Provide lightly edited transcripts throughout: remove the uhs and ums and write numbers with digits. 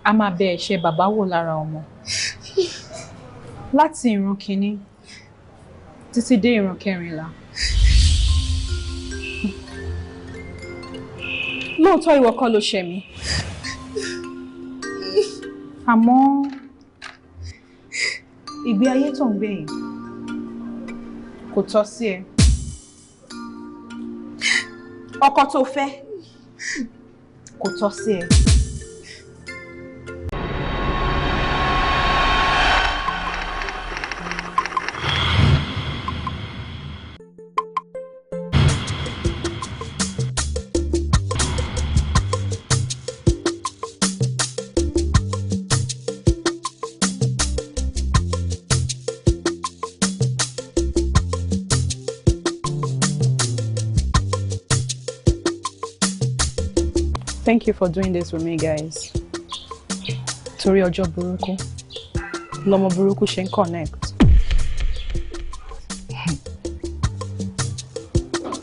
a máa bẹ ẹ̀ṣẹ̀ bàbá wò lára ọmọ láti ìran kìíní títí dé ìran kẹrìnlá. Lóòótọ́ ìwọ kọ́ ló ṣẹ̀ mí, àmọ́ ìgbé ayé tó ń gbé yìí kò tọ́ sí ẹ. Ọkọ tó fẹ́ kò tọ́ sí ẹ. Thank you for doing this with me, guys. Torí ọjọ́ burúkú, lọ́mọ burúkú ṣe ń connect.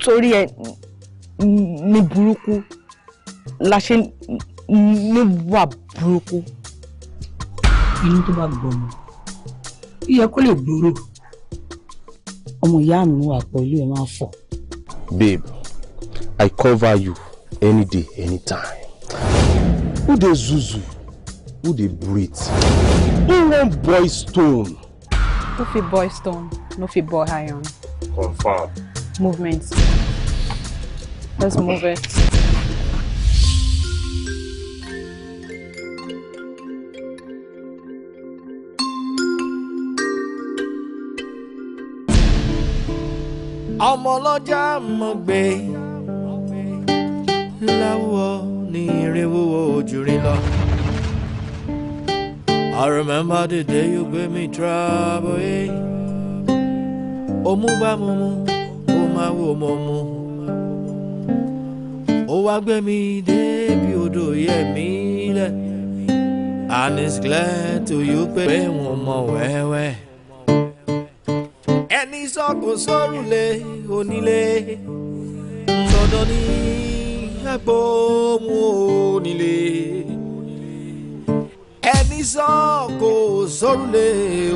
Torí ẹ ní burúkú la ṣe ní wà burúkú. Inú tó bá gbọmọ, ìyẹ kó lè gbòòrò. Ọmọ ìyá mi wà pẹ̀lú ẹ máa fọ̀. Babe, I cover you any day, anytime. Who dey zuzu? Who dey breathe? Who want boy stone? Who fit boy stone? No fit boy iron. Confirm. Movement. Let's move it. Ọmọ ọlọ́jà mọ̀ gbé láwọ̀ ní ìrìnwó ojúrin lọ. I remember the day you gave me trouble. Omu bá mu mu, ó máa wo mọ̀ mu. Ó wá gbé mi débi odò yẹ mí lẹ̀. And it's glad to you pé wọ́n mọ̀ wẹ́wẹ́. Ẹni sọ́kò sórùlé onílé. Dandan ní ẹ̀gbọ́mù onílé. Ẹni sọ́kò sórùlé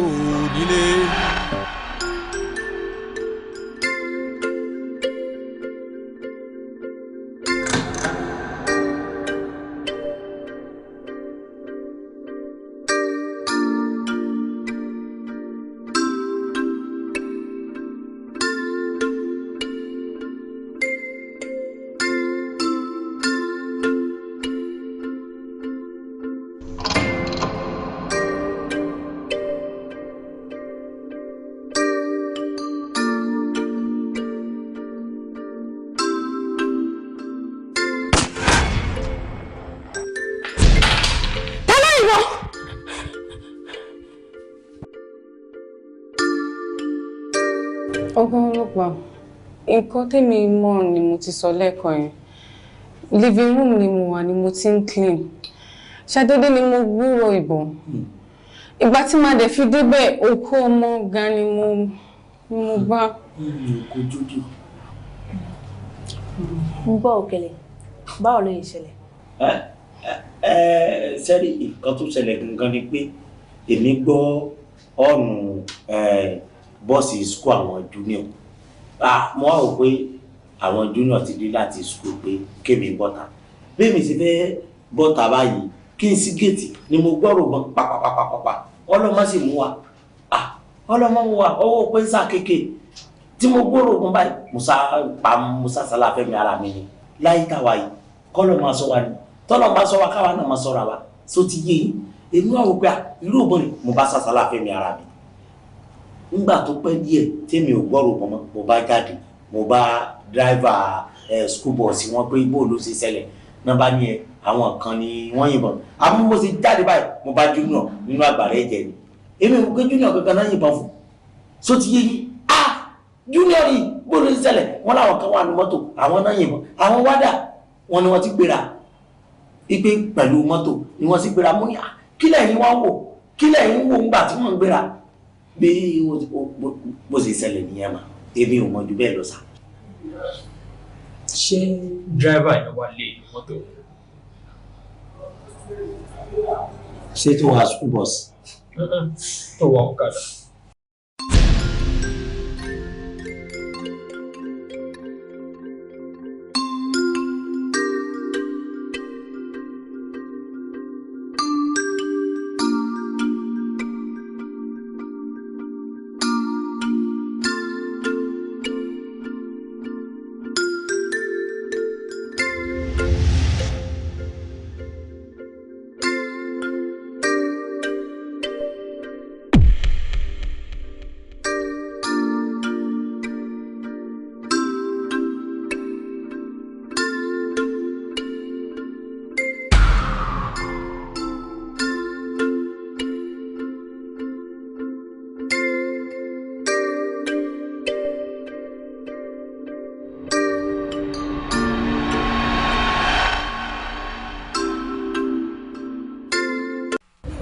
onílé. Ọ̀gá ọlọ́pàá, nǹkan tèmi mọ̀ ni mo ti sọ lẹ́ẹ̀kan yẹn. Living room ni mo wà ni mo ti ń clean. Ṣàdédé ni mo gbúrò ìbọn. Ìgbà tí màá dẹ̀ fi débẹ̀ òkú ọmọ gan ni mo bá. Kò jójú. Ń gbọ́ òkèlè, báwo ló yẹ ṣẹlẹ̀? Sẹ́rí nǹkan tó ṣẹlẹ̀ gangan ni pé èmi gbọ́ ọ̀nù bọ́ọ̀sì school àwọn junior. Mo wá wò pé àwọn junior ti dé láti school pé kémi bọ́ta. Bí mi sì fẹ́ bọ́ta báyìí kí n sí géètì ni mo gbọ́rọ̀ gbọ́n pàpàpàpàpà. Ọlọ́mọ sì mú wa. Ọlọ́mọ mú wa ọwọ́ pé ń sá kéèké. Tí mo gbọ́rọ̀ gbọ́n báyìí Musa sálà fẹ́mi ara mi ni. Láyé táwa yìí kọ́lọ̀ máa sọ wa ni. Tọ́lọ̀ máa sọ wa káwa náà máa sọ̀rọ̀ wa. So ti yé yín. Èmi wá wò pé irú òbọ̀ ni mo bá sálà fẹ́mi ara mi. Nígbà tó pẹ́ díẹ̀ tèmi ò gbọ́rọ̀ pọ̀ mọ́ mo bá jáde mo bá driver school bus wọn pé bó ló ṣe ṣẹlẹ̀ náà bá ní àwọn kan ni wọ́n yìnbọn àmọ́ mo ṣe jáde báyìí mo bá junior nínú àgbàrá ẹ̀jẹ̀ ni èmi mo pé junior kankan náà yìnbọn fún so ti yé yín junior yìí bó ló ṣe ṣẹlẹ̀ wọ́n láwọn kan wà ní mọ́tò àwọn náà yìnbọn àwọn wádà wọn ni wọ́n ti gbéra ipe pẹ̀lú mọ́tò ni wọ́n ti gbéra mo ní kílẹ̀ yín wá wò kílẹ̀ yín wò ńgbà tí wọ́n ń gbéra bí bó ṣe ṣẹlẹ̀ nìyẹn mà èmi ò mọ̀ jù bẹ́ẹ̀ lọ sá. Ṣé dráìvà yẹn wà lé mọ́tò? Ṣé tó wà school bus? Tó wà ọ̀kadà.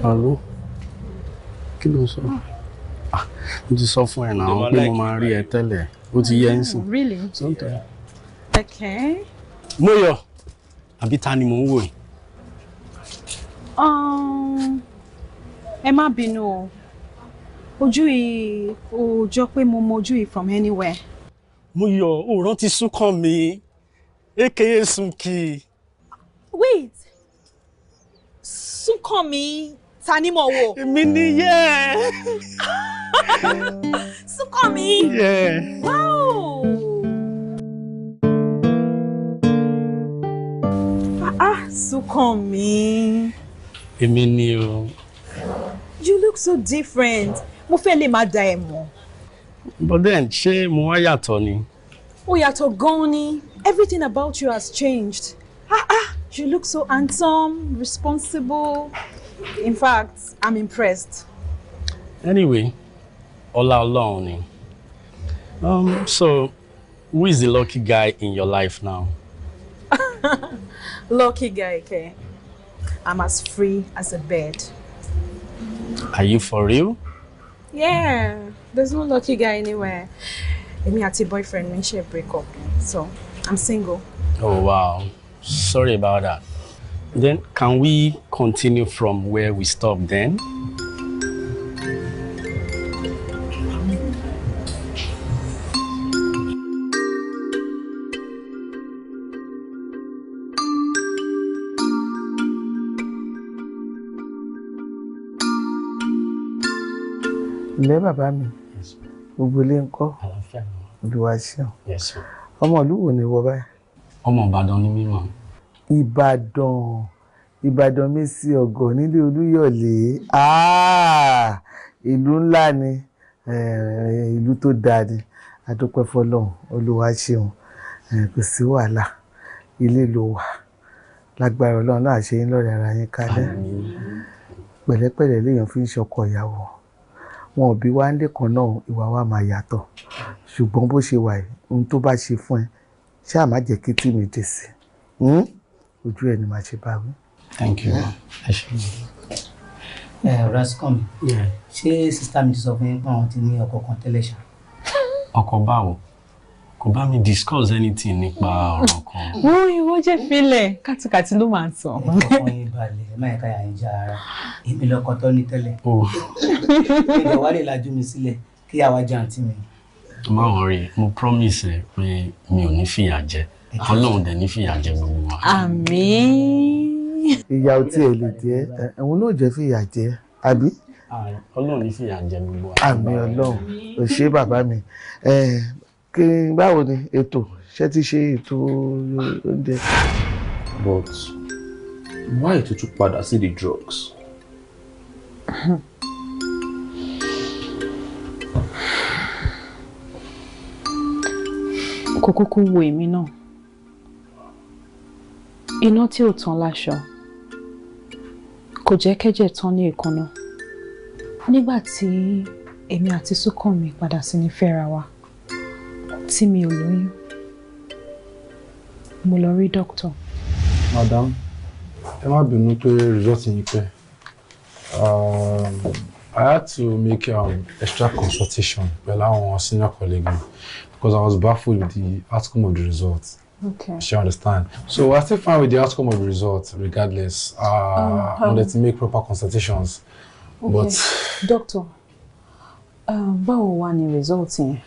Hello? Kí ló sọ? Mo ti sọ fún ẹ náà pé mo máa rí ẹ tẹ́lẹ̀. Ó ti yẹ ń sìn. Really? Sometimes. Okay. Moyo, àbí ta ni mò ń wò yìí? Ẹ má bínú o. Ojú yìí ò jọ pé mo mọ ojú yìí from anywhere. Moyo, ó rántí Súnkàn mi, aka Súnkì. Wait. Súnkàn mi. Tani mo wo? Èmi nìyẹn. Súnkàn mi. Yeah. Wow. Súnkàn mi. Èmi ni o. You look so different. Mo fẹ́ lè má dá ẹ mọ̀. But then, ṣé mo wá yàtọ̀ ni? Ó yàtọ̀ gan ni. Everything about you has changed. You look so handsome, responsible. In fact, I'm impressed. Anyway, Ọlá Ọlọ́run ni. So, who is the lucky guy in your life now? Lucky guy, okay? I'm as free as a bird. Are you for real? Yeah, there's no lucky guy anywhere. Me and my boyfriend, we share break up, so I'm single. Oh, wow. Sorry about that. Then, can we continue from where we stopped then? Ilé bàbá mi. Gbogbo ilé ńkọ́. Olúwa ṣeun. Yes, sir. Ọmọ ìlú wo ni wọ báyìí? Ọmọ Ìbàdàn ni mí mà. Ìbàdàn mi sí ọ̀gọ̀ nílé Olúyọ̀lé. Ìlú ńlá ni, ìlú tó dáa ni. A dúpẹ́ fọ́lọ́run, Olúwa ṣeun. Kò sí wàhálà. Ilé ló wà. Lágbára Ọlọ́run náà ṣe yín lọ́rẹ̀ ara yín kalẹ̀. Pẹ̀lẹ́pẹ̀lẹ́ léèyàn fi ń ṣọkọ ìyàwó. Wọn ò bí wá ń lé kan náà, ìwà wa máa yàtọ̀. Ṣùgbọ́n bó ṣe wà yìí, ohun tó bá ṣe fún ẹ, ṣáà má jẹ́ kí tí mi dé sí. Ojú ẹ ni màá ṣe bá wí. Thank you. Rascom, ṣé sísá mi ti sọ fún yín pé àwọn ti ní ọkọ kan tẹ́lẹ̀ ṣá? Ọkọ báwo? Kò bá mi discuss anything nípa ọ̀rọ̀ kan. Wọ́n jẹ́ fílẹ̀ kátìkàtì ló máa ń sọ. Ọkọ yín balẹ̀, ẹ má yẹ ká yà yín já ara. Èmi lọkọ tó ní tẹ́lẹ̀. Ìjọ wa lè lajú mi sílẹ̀ kí àwa jẹ àǹtí mi. Má worry, mo promise ẹ pé mi ò ní fìyà jẹ. Ọlọ́run dẹ̀ ní fìyà jẹ gbogbo wa. Àmín. Ìyà ò tiẹ̀ lè jẹ́, ẹ̀hún ló jẹ́ fìyà jẹ, àbí? Ọlọ́run ní fìyà jẹ gbogbo wa. Àmín Ọlọ́run, ò ṣé bàbá mi. Báwo ni ètò? Ṣé ti ṣe ètò oúnjẹ? But why to tún padà sí the drugs? Kò kúkú wo èmi náà. Iná tí ò tán láṣọ. Kò jẹ́ kẹ́jẹ̀ tán ní èékánná. Nígbà tí èmi àti Súnkànmí padà sí ní fẹ́ra wa, tí mi ò lóyún, mo lọ rí dókítà. Madam, ẹ má bínú pé result yín pẹ́. I had to make extra consultation pẹ̀lú àwọn senior colleague because I was baffled with the outcome of the results. Okay. She understand. So I still fine with the outcome of the result, regardless. Wanted to make proper consultations. Okay. But Doctor, báwo wá ni result yẹn?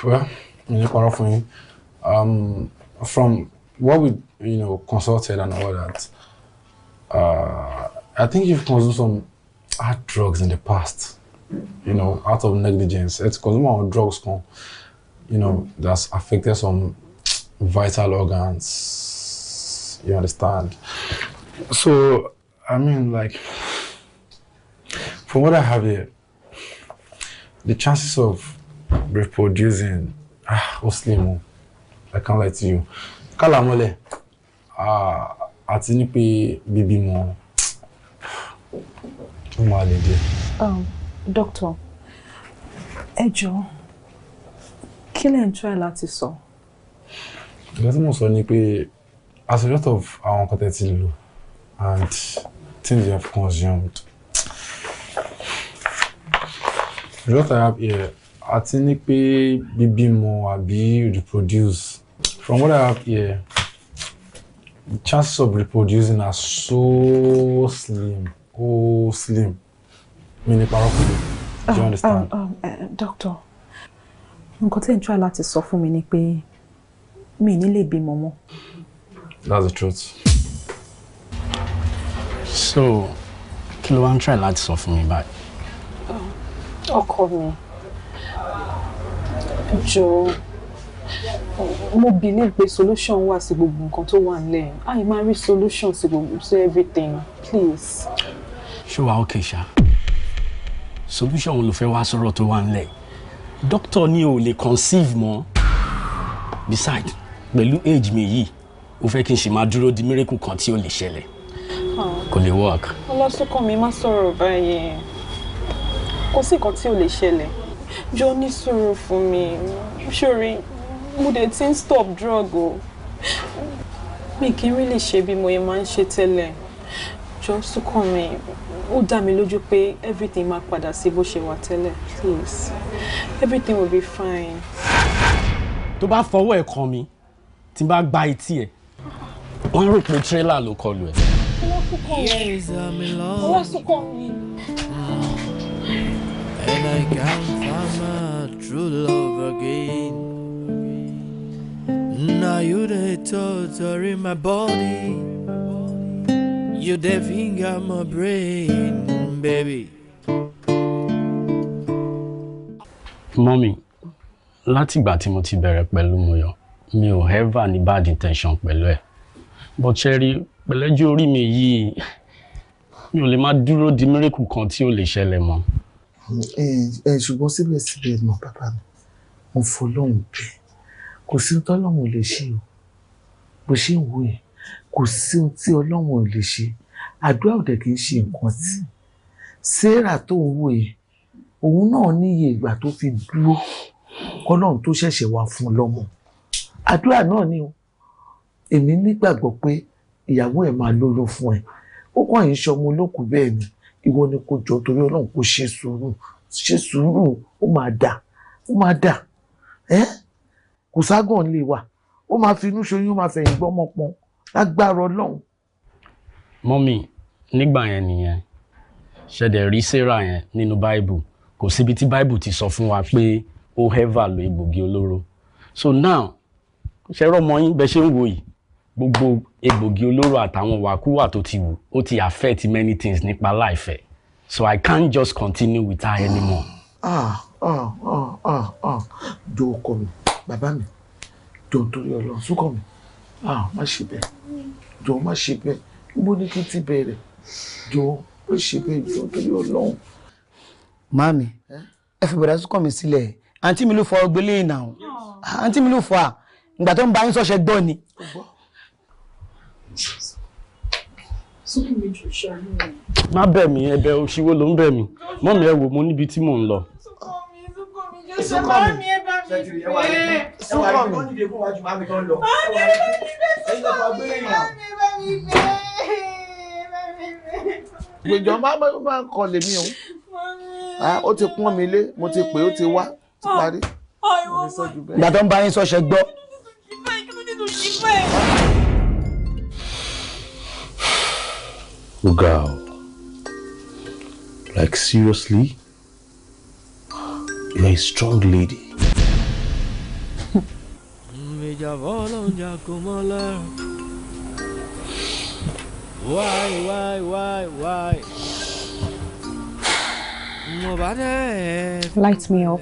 Well, from what we consulted and all that, I think you've consumed some hard drugs in the past. Out of negligence. It's because more drugs that's affected some vital organs. You understand? So, I mean, like, from what I have here, the chances of reproducing slim. I can't lie to you. Kalamole, atinipe bibi mo. Doctor, ẹ jọ̀ọ́, kí lẹ ń try láti sọ? Because mo sọ ni pé as a result of our nǹkan lò and things you have consumed. The result I have here, àti ní pé bíbímọ àbí reproduce. From what I have here, the chances of reproducing are so slim. Oh, slim. Meaning powerful. Do you understand? Doctor, nǹkan tí ẹ ń try láti sọ fún mi ni pé mi ní lè bímọ mọ́. That's the truth. So, kí ló wá ń try láti sọ fún mi báyìí? Ọkọ mi, jọ̀ọ́, mo believe pé solution wà sí gbogbo nǹkan tó wà nílẹ̀. I máa rí solution sí everything, please. Ṣé wàá okay ṣá? Solution ló fẹ́ wá sọ̀rọ̀ tó wà nílẹ̀. Doctor ni ò lè conceive mọ́. Besides, pẹ̀lú age mi yìí, ó fẹ́ kí n ṣe máa dúró di miracle kan tí ó lè ṣẹlẹ̀. Kò lè work. Ọlọ́sùnkàn mi má sọ̀rọ̀ báyẹn. Kò sí nǹkan tí ó lè ṣẹlẹ̀. Jọ̀ọ́ ní sùúrù fún mi. Sorry, mo dẹ̀ ti ń stop drug o. Mi kì í really ṣe bí mo yẹ máa ń ṣe tẹ́lẹ̀. Jọ̀ọ́ sùnkàn mi. Ó dá mi lójú pé everything máa padà sí bó ṣe wà tẹ́lẹ̀. Please. Everything will be fine. Tó bá fọwọ́ ẹ̀ kàn mí, tí n bá gba etí ẹ̀, wọ́n rò pé trailer ló kọlù ẹ̀. Ọlọ́sùnkàn mi. And I can't find my true love again. Now you the torture in my body. You the finger my brain, baby. Mommy, láti ìgbà tí mo ti bẹ̀rẹ̀ pẹ̀lú Moyo, mi ò ever ní bad intention pẹ̀lú ẹ̀. But Cherry, pẹ̀lẹ́jọ́ orí mi yìí, mi ò lè máa dúró di miracle kan tí ó lè ṣẹlẹ̀ mọ́. Ṣùgbọ́n síbẹ̀síbẹ̀ mọ̀ bàbá mi, mo fọlọ́hun bẹ̀. Kò sí ohun tí Ọlọ́run ò lè ṣe o. Bó ṣe ń wò yẹn, kò sí ohun tí Ọlọ́run ò lè ṣe. Àdúrà ò dẹ̀ kì í ṣe nǹkan tí. Sarah tó ń wò yẹn, òun náà níye ìgbà tó fi dúró kọ́lọ́run tó ṣẹ̀ṣẹ̀ wá fún un lọ́mọ. Àdúrà náà ni o. Èmi nígbàgbọ́ pé ìyàwó ẹ̀ máa lóyún fún ẹ. Ó kàn yín ṣọmọ olókù bẹ́ẹ̀ ni. Ìwọ ni kò jọ torí Ọlọ́run kò ṣe sùúrù, ó máa dà. Kò ságàn lè wà, ó máa fi inú ṣoyún, ó máa fẹ̀yìn gbọ́mọ pọn lágbára Ọlọ́run. Mọ́mì, nígbà yẹn nìyẹn, ṣẹ̀dẹ̀ rí Sarah yẹn nínú Bible, kò síbi tí Bible ti sọ fún wa pé ó ever lo egbògi olóró. So now, ṣẹ́rọ̀ mọ́ yín bẹ́ ṣe ń wò yìí, gbogbo egbògi olóró àtàwọn wàkúwà tó ti wù, ó ti affect many things nípa life ẹ̀. So I can't just continue with her anymore. Jọ̀ọ́ ọkọ mi, bàbá mi, jọ̀ọ́ torí Ọlọ́run, súnkàn mi. Má ṣe bẹ́ẹ̀. Jọ̀ọ́ má ṣe bẹ́ẹ̀. Mo ní kí n ti bẹ̀rẹ̀. Jọ̀ọ́ má ṣe bẹ́ẹ̀, jọ̀ọ́ torí Ọlọ́run. Mami, ẹ fi bẹ̀rẹ̀ súnkàn mi sílẹ̀. Àǹtí mi ló fọ ọgbẹ́lé náà. Àǹtí mi ló fọ à. Ìgbà tó ń bá yín sọ́ṣẹ́ gbọ́ ni. Má bẹ̀ mí, ẹ̀bẹ̀ òṣìwò ló ń bẹ̀ mí. Mọ́mì ẹ wò mo níbi tí mò ń lọ. Gbèjọ́ máa ń kọ́ lèmi o. Ó ti pọ́n mi lé, mo ti pè ó ti wá, ti parí. Ìgbà tó ń bá yín sọ́ṣẹ́ gbọ́. Girl, like seriously, you're a strong lady. Why? Light me up.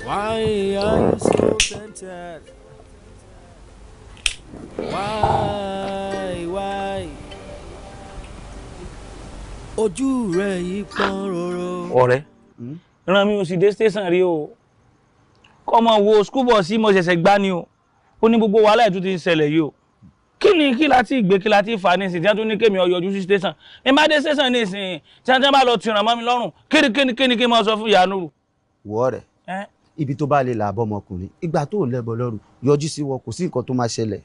Why are you so tempted? Why? Ojú rẹ̀ yìí pọ́n roro. Ọ̀rẹ́, rán mi ò sì dé station rí o. Kọ́mọ wo school bus mo ṣẹ̀ṣẹ̀ gbá ni o. Ó ní gbogbo wàhálà ẹ̀ tún ti ṣẹlẹ̀ yìí o. Kí láti gbé kí láti fà nísìn tí wọ́n tún ní kémi ọyọjú sí station. Ẹ má dé station nísìn tí wọ́n bá lọ tìràn mọ́ mi lọ́rùn. Kíni kí n máa sọ fún ìyá Nuru. Wọ́ rẹ̀, ibi tó bá lè là bọ́ ọmọkùnrin, ìgbà tó lẹ́bọ̀ lọ́rùn, yọjú sí wọn kò sí nǹkan tó máa ṣẹlẹ̀.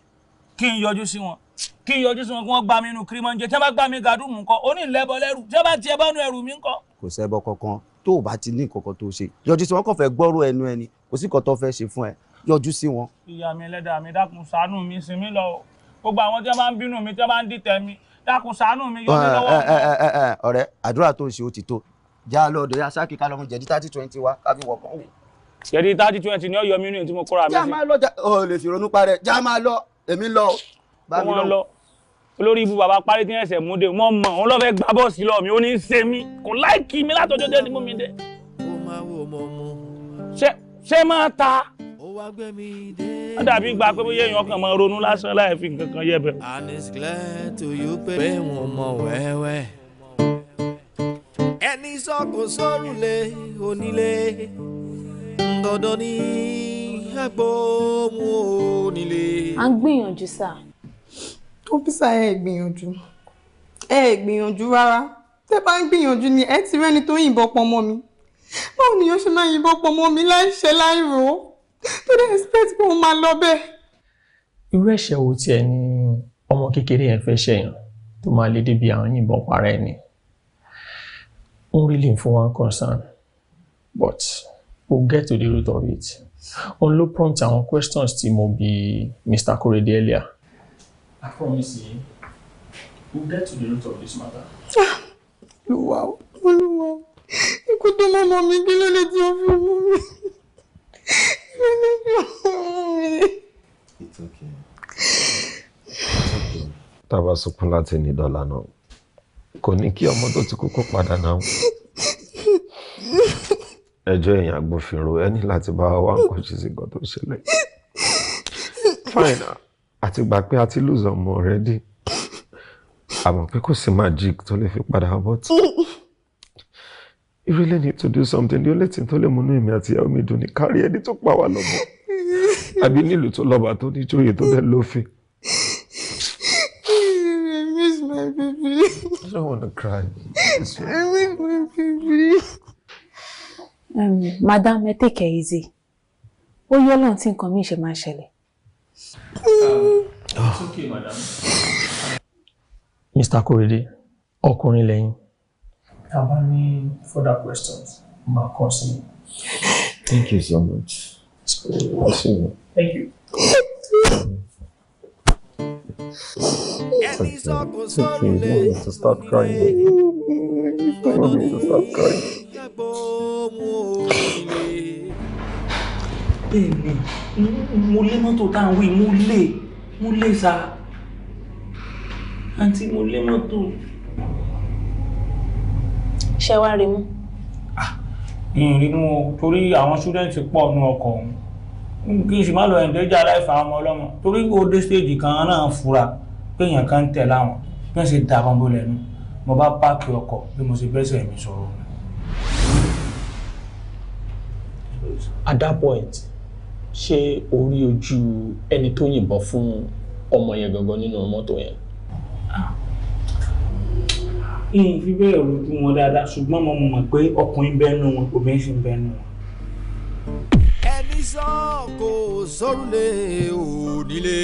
Kí n yọjú sí wọn kí wọ́n gbá mi nínú kírímọ́njẹ tí wọ́n bá gbá mi gàdúmù ńkọ́ ó ní ìlẹ́bọ lẹ́rù tí wọ́n bá tiẹ̀ bọ́nu ẹrù mi ńkọ́. Kò sẹ́bọ kankan tó o bá ti ní nǹkan kan tó ṣe yọjú sí wọn kàn fẹ́ gbọ́rọ̀ ẹnu ẹni kò sí nǹkan tó fẹ́ ṣe fún ẹ yọjú sí wọn. Ìyá mi ẹlẹ́dàá mi dákun ṣàánú mi sinmi lọ o gbogbo àwọn tí wọ́n bá ń bínú mi tí wọ́n bá ń dìtẹ̀ mi dákun ṣàánú mi yọ mi lọ́wọ́. Ọ̀rẹ́ àdúrà tó ń ṣe ó ti tó já lọ́dọ̀ yá sáà kíkà lọ́mọ jẹ̀dí 30-20 wa kábí wọ̀ kàn wò. Jẹ̀dí 30-20 ni ó yọ mí nínú tí mo kóra mi sí. já máa lọ ọ lè fi ronú parẹ́ já máa lọ èmi lọ bá mi lọ. Olórí ibu bàbá parí tí ẹsẹ̀ mú dé wọ́n mọ̀ òun ló fẹ́ gbá bọ́ọ̀sì lọ mi ó ní í ṣe mí kò láìkí mi látọjọ́ jẹ́ ni mú mi dé. ṣé máa ta wọ́n dàbí ìgbà pé bóyá èèyàn kàn máa ronú lásán láì fi nǹkan kan yẹ bẹ̀. And it's glad to you pé wọ́n mọ̀ wẹ́wẹ́. Ẹni sọ́kò sórùlé onílé dandan ní agbóhùn onílé. À ń gbìyànjú sáà. Ọ́físà ẹ gbìyànjú rárá. Tẹ́ bá ń gbìyànjú ni ẹ ti rẹ́ni tó yìnbọn pọ̀ mọ́ mi. Báwo ni yóò ṣe máa yìnbọn pọ̀ mọ́ mi láìṣe láìrò? Tó dé expect pé mo máa lọ bẹ́ẹ̀. Irú ẹ̀ṣẹ̀ wo tiẹ̀ ni ọmọ kékeré yẹn fẹ́ ṣẹ̀yàn tó máa lé débi àwọn yìnbọn para ẹni? Ó ń really fún one concern, but we'll get to the root of it. Òun ló prompt àwọn questions tí mo bi Mr. Korede earlier. I promise you, we'll get to the root of this matter. Olúwa. Ikú tó mọ́ mi kí ló lè tí ó fi mú mi? It's okay. Tá bá sunkún láti ní dọ́là náà, kò ní kí ọmọ tó ti kú kó padà náà. Ẹjọ́ èèyàn agbófinró ẹ ní láti bá wa nǹkan ṣe sí nǹkan tó ṣẹlẹ̀. Fine. Àti gbà pé a ti lose ọmọ already. Àmọ́ pé kò sí magic tó lè fi padà but you really need to do something. The only thing tó lè múnú èmi àti ìyàwó mi dùn ní kárí ẹni tó pa wá lọ́mọ. Àbí nílùú tó lọ́ba tó ní jóyè tó dẹ̀ lófin. I miss my baby. I don't want to cry. I miss my baby. Madam, take it easy. Ó yọ lọ́n tí nǹkan mi ṣe máa ṣẹlẹ̀. It's okay, madam. Mr. Korede, ọkùnrin lẹ́yìn. Have any further questions? Thank you so much. Thank you. It's okay. You want me to start crying? You want me to start crying? Bẹ́ẹ̀ni, mo lé mọ́tò tá à ń wí, mo lé sa. Àǹtí mo lé mọ́tò. Ṣé wá rí mú? Ìrìnnú o, torí àwọn students pọ̀ nú ọkọ̀ ọ̀hún. Kí n sì má lọ ẹ̀ǹdẹ́jà láìfà ọmọ ọlọ́mọ. Torí kò dé stage kan náà fura pé èèyàn kan ń tẹ̀ láwọn. Bí wọ́n ṣe da bọ́ńbó lẹ́nu, mo bá páàkì ọkọ̀ bí mo ṣe bẹ́sẹ̀ mi sọ̀rọ̀. At that point, ṣé o rí ojú ẹni tó yìnbọn fún ọmọ yẹn gangan nínú mọ́tò yẹn? Ìyìn fi bẹ́ẹ̀ rojú wọn dáadáa ṣùgbọ́n mo mọ̀ pé ọkùnrin bẹ́nu wọn obìnrin sì ń bẹ́nu wọn. Ẹni sọ kò sórùlé onílé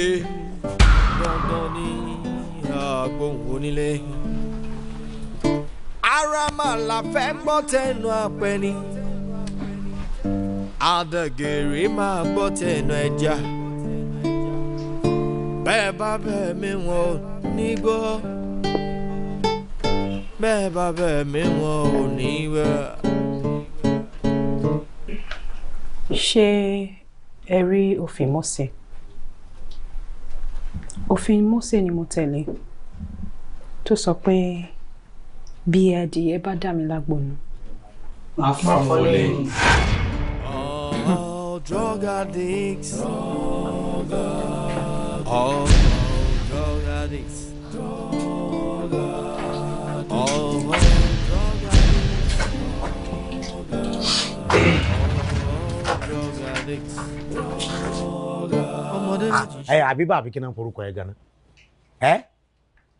dandan ní agbóhùn onílé. Ara mà la fẹ́ gbọ́ tẹnu apẹni. Àdàgèrè máa gbọ́ tẹnu ẹja. Bẹ́ẹ̀ bá bẹ̀ mí wọn ò ní gbọ́. Bẹ́ẹ̀ bá bẹ̀ mí wọn ò ní wẹ̀. Ṣé ẹ rí òfin Mósè? Òfin Mósè ni mo tẹ̀lé tó sọ pé bí adìyẹ bá dà mí lágbónú. Àfọlẹ́yìn. Drug addicts. Drug addicts. Drug addicts. Àbíbá àbí kí náà porúkọ ẹ ganan?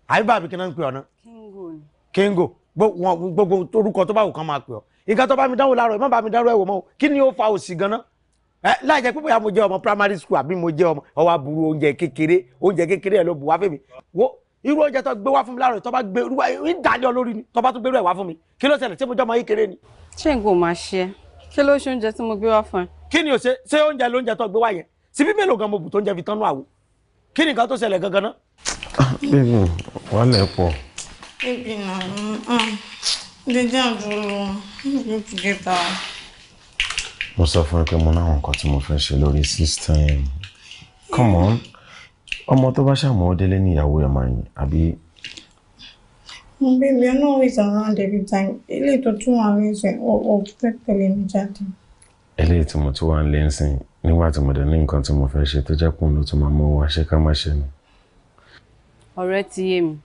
Àbíbá àbí kí náà ń pè ọ náà? Kingo. Gbogbo orúkọ tó bá wù kán máa pè ọ. Nǹkan tó bá mi dánwò láàárọ̀, má bá mi dánwò ẹ̀wọ̀ mọ́ o. Kí ni ó fa òṣì ganan? Láì jẹ́ pé bóyá mo jẹ́ ọmọ primary school àbí mo jẹ́ ọmọ ọwọ́ aburú oúnjẹ kékeré ẹ̀ ló bù wá fún mi. Wo irú oúnjẹ tó gbé wá fún mi láàárọ̀ tó bá gbé irú ń dálé ọ lórí ni tó bá tún gbé rẹ̀ wá fún mi. Kí ló ṣẹlẹ̀ tí mo jẹ́ ọmọ kékeré ni? Ṣé nǹkan ò máa ṣe ẹ́? Kí ló ṣe oúnjẹ tí mo gbé wá fún ẹ? Kí ni o ṣe oúnjẹ lóúnjẹ tó gbé wá yẹn? Síbí mélòó gan mo bù tó ń jẹ fi tán nú àwo? Kí ni nǹkan tó ṣẹlẹ̀ gangan náà? Bébì, wà lẹ̀ pọ̀. Bébì náà, jẹ́jẹ́ àdúró, you together. Mo sọ fún ẹ pé mo náà nǹkan tí mo fẹ́ ṣe lórí system. Come on. Ọmọ tó bá ṣàmọ́ délé ní ìyàwó ẹ̀ máa yìn, àbí? Baby, you're not always around every time. Eléyìí tó tún wà lẹ́sìn, ó fẹ́ tẹ̀lé mi jáde. Eléyìí tí mo tún wà ń lé ń sìn, nígbà tí mo dẹ̀ ní nǹkan tí mo fẹ́ ṣe tó jẹ́ pọ́n ló tún máa mọ́ wá ṣe ká má ṣe ni. Ọ̀rẹ́ ti yé mi.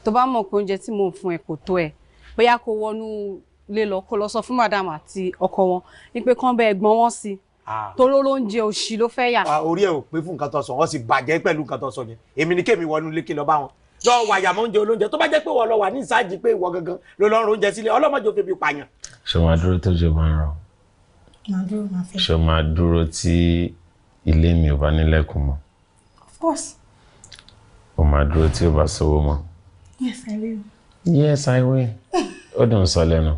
Tó bá mọ̀ pé oúnjẹ tí mò ń fún ẹ kò tó ẹ, bóyá kó wọnú lé lọ kó lọ sọ fún madam àti ọkọ wọn ní pé kán bẹ ẹ̀gbọ́n wọn sí. Torí olóúnjẹ òṣì ló fẹ́ yà. Orí ẹ̀ ò pé fún nǹkan tó sọ, wọ́n sì bàjẹ́ pẹ̀lú nǹkan tó sọ yẹn. Èmi ni kémi wọnú ilé kí lọ bá wọn. Lọ wàyà mọ́ oúnjẹ olóúnjẹ tó bá jẹ́ pé wọ́n lọ wà ní ìsáàjì pé ìwọ gangan ló lọ rún oúnjẹ sílé ọlọ́mọdé ò febi pààyàn. Ṣé máa dúró tó jẹ́ bá ń rọ? Ṣé máa dúró tí ilé mi ò bá nílẹ̀kùn mọ́? Of course. Ó máa dúró tí ò bá sówó mọ́? Yes, I will. Yes, I will. Ó dùn sọ lẹ́nu.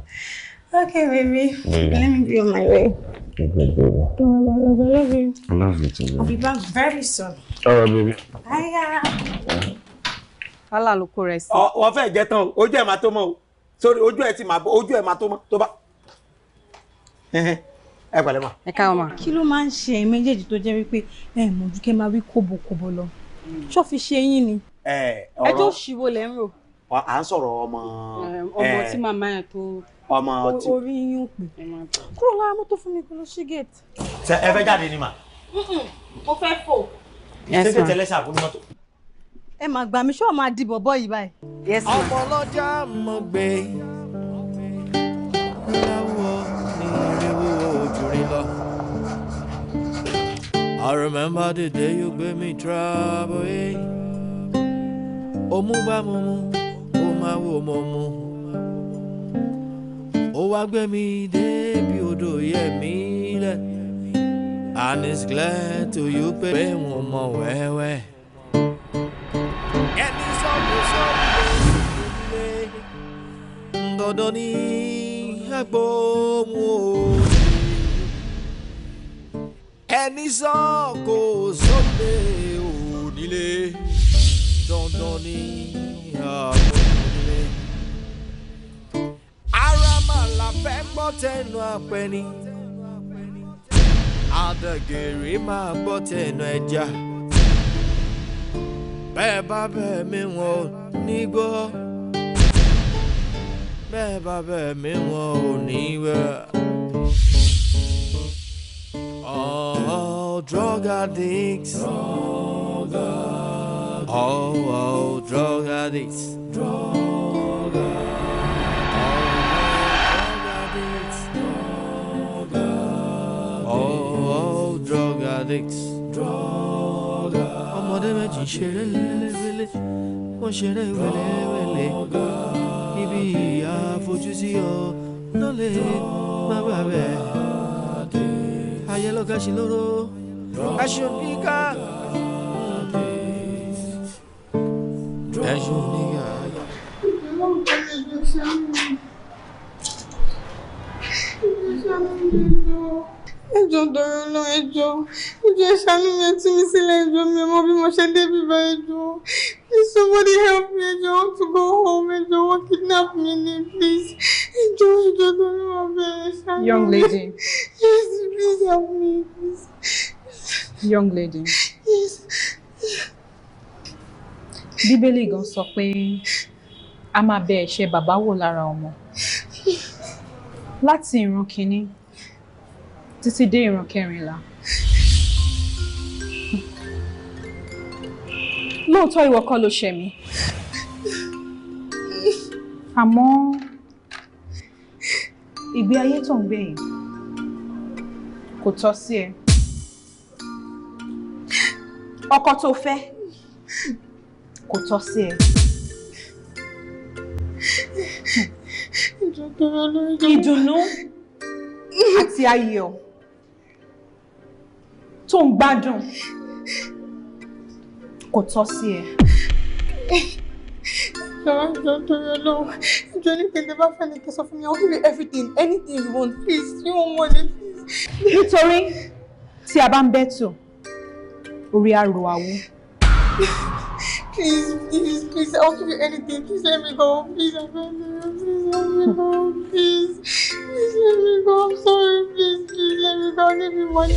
Okay, baby. Let me be on my way. Good, baby. I love you. I love you too, baby. I'll be back very soon. All right, baby. Hiya. Wàhálà ló kó rẹ̀ sí. Wọ́n fẹ́ jẹ́ tán o, ojú ẹ̀ máa tó mọ́ o. Sórí ojú ẹ̀ ti máa bọ́, ojú ẹ̀ máa tó mọ́ tó bá. Ẹ pẹ̀lẹ́ mà. Ẹ káwọn mà. Kí ló máa ń ṣe ẹ̀yin méjèèjì tó jẹ́ wípé mọ̀jú kẹ́ máa wí kóbokóbo lọ? Ṣó fi ṣe yín ni? Ẹjọ́ òṣìwò lẹ́ ń rò. À ń sọ̀rọ̀ ọmọ tí màmá yẹn tó. Ọmọ tí. Orí yín ò pè. Kúrò lára mọ́tò fún mi kó lọ sí gate. Ṣé ẹ fẹ́ jáde ni mà? Mo fẹ́ fò. Ṣé tẹ́lẹ̀ ṣàbùn mọ́tò? Ẹ máa gbà mí ṣé wọ́n máa di bọ̀bọ́ yìí báyìí. Yes ma. Ọmọ ọlọ́jà mọ̀ gbé láwọ̀ ní ìrìnwó ojúrin lọ. I remember the day you gave me trouble. Ó mú bá mo mú, ó máa wò mo mú. Ó wá gbé mi débi odò yẹ̀ mí lẹ̀. And it's glad to you pé wọ́n mọ̀ wẹ́wẹ́. Ẹni sọ́kò sọ́kò lè dandan ní agbóhùn o. Ẹni sọ́kò sọ́kò onílé dandan ní agbóhùn onílé. Ara màlà fẹ́ gbọ́ tẹnu apẹni. Àdàgèrè máa gbọ́ tẹnu ẹja. Bẹ́ẹ̀ bá bẹ̀ mí wọn ò ní gbọ́. Bẹ́ẹ̀ bá bẹ̀ mí wọn ò ní wẹ̀. Oh, drug addicts. Oh, drug addicts. Drug addicts. Oh, drug addicts. Ọmọdé méjì ń ṣeré wẹ́lẹ́wẹ́lẹ́, wọ́n ṣeré wẹ́lẹ́wẹ́lẹ́. Ibi àfojúsí ọ lọ́lẹ̀ má bà bẹ́ẹ̀. Ayé lọ́gà ṣe lóró, aṣọ nígà. Aṣọ nígà. Ẹ ẹjọ́ dọ̀rọ̀ lọ ẹjọ́ ìṣàánú mi tú mi sílẹ̀ ẹjọ́ mi ọmọ bí mo ṣe débi bá ẹjọ́. Please somebody help me ẹjọ́. I want to go home ẹjọ́. Wọ́n kidnap me ni please. Ẹjọ́ dọ̀rọ̀ ọbẹ̀ ẹ̀ṣánú mi. Young lady. Yes, please help me please. Young lady. Yes. Bíbélì gan sọ pé a máa bẹ ẹ̀ṣẹ̀ bàbá wò lára ọmọ. Láti ìran kìíní títí dé ìran kẹrìnlá. Lóòótọ́ ìwọ kọ́ ló ṣẹ̀ mí. Àmọ́ ìgbé ayé tó ń gbé yìí kò tọ́ sí ẹ. Ọkọ tó fẹ́ kò tọ́ sí ẹ. Ìdùnnú àti ayọ̀ tó ń gbádùn kò tọ́ sí ẹ. I'll give you everything, anything you want, please. You want money, please. Nítorí tí a bá ń bẹ́tò, orí á ro àwo. Please, I'll give you anything. Please let me go. Please, I beg you. Please let me go. Please let me go. I'm sorry. Please let me go. I'll give you money.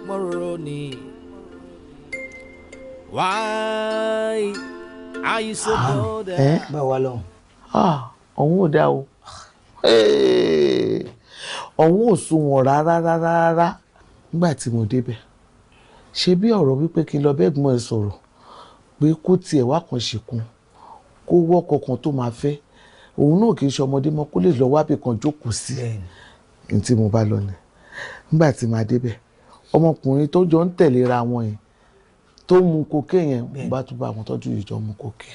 Moroni. Why are you so bold? Báwa lọ. Ọ̀hún ò dá o. Ọ̀hún ò sunwọ̀n rárá. Nígbà tí mo débẹ̀. Ṣé bí ọ̀rọ̀ wípé kí n lọ bẹ́gbọ́n ẹ sọ̀rọ̀ pé kó tiẹ̀ wá kan ṣìkún kó wọ́kọ̀ kan tó máa fẹ́. Òun náà kì í ṣe ọmọdé mọ́ kó lè lọ wábì kan jókòó sí ẹ̀. Ní tí mo bá lọ ni. Nígbà tí màá débẹ̀. Ọmọkùnrin tó jọ ń tẹ̀léra wọn yẹn tó mu kókè yẹn bá tún bá àwọn tọ́jú ìjọ mu kókè.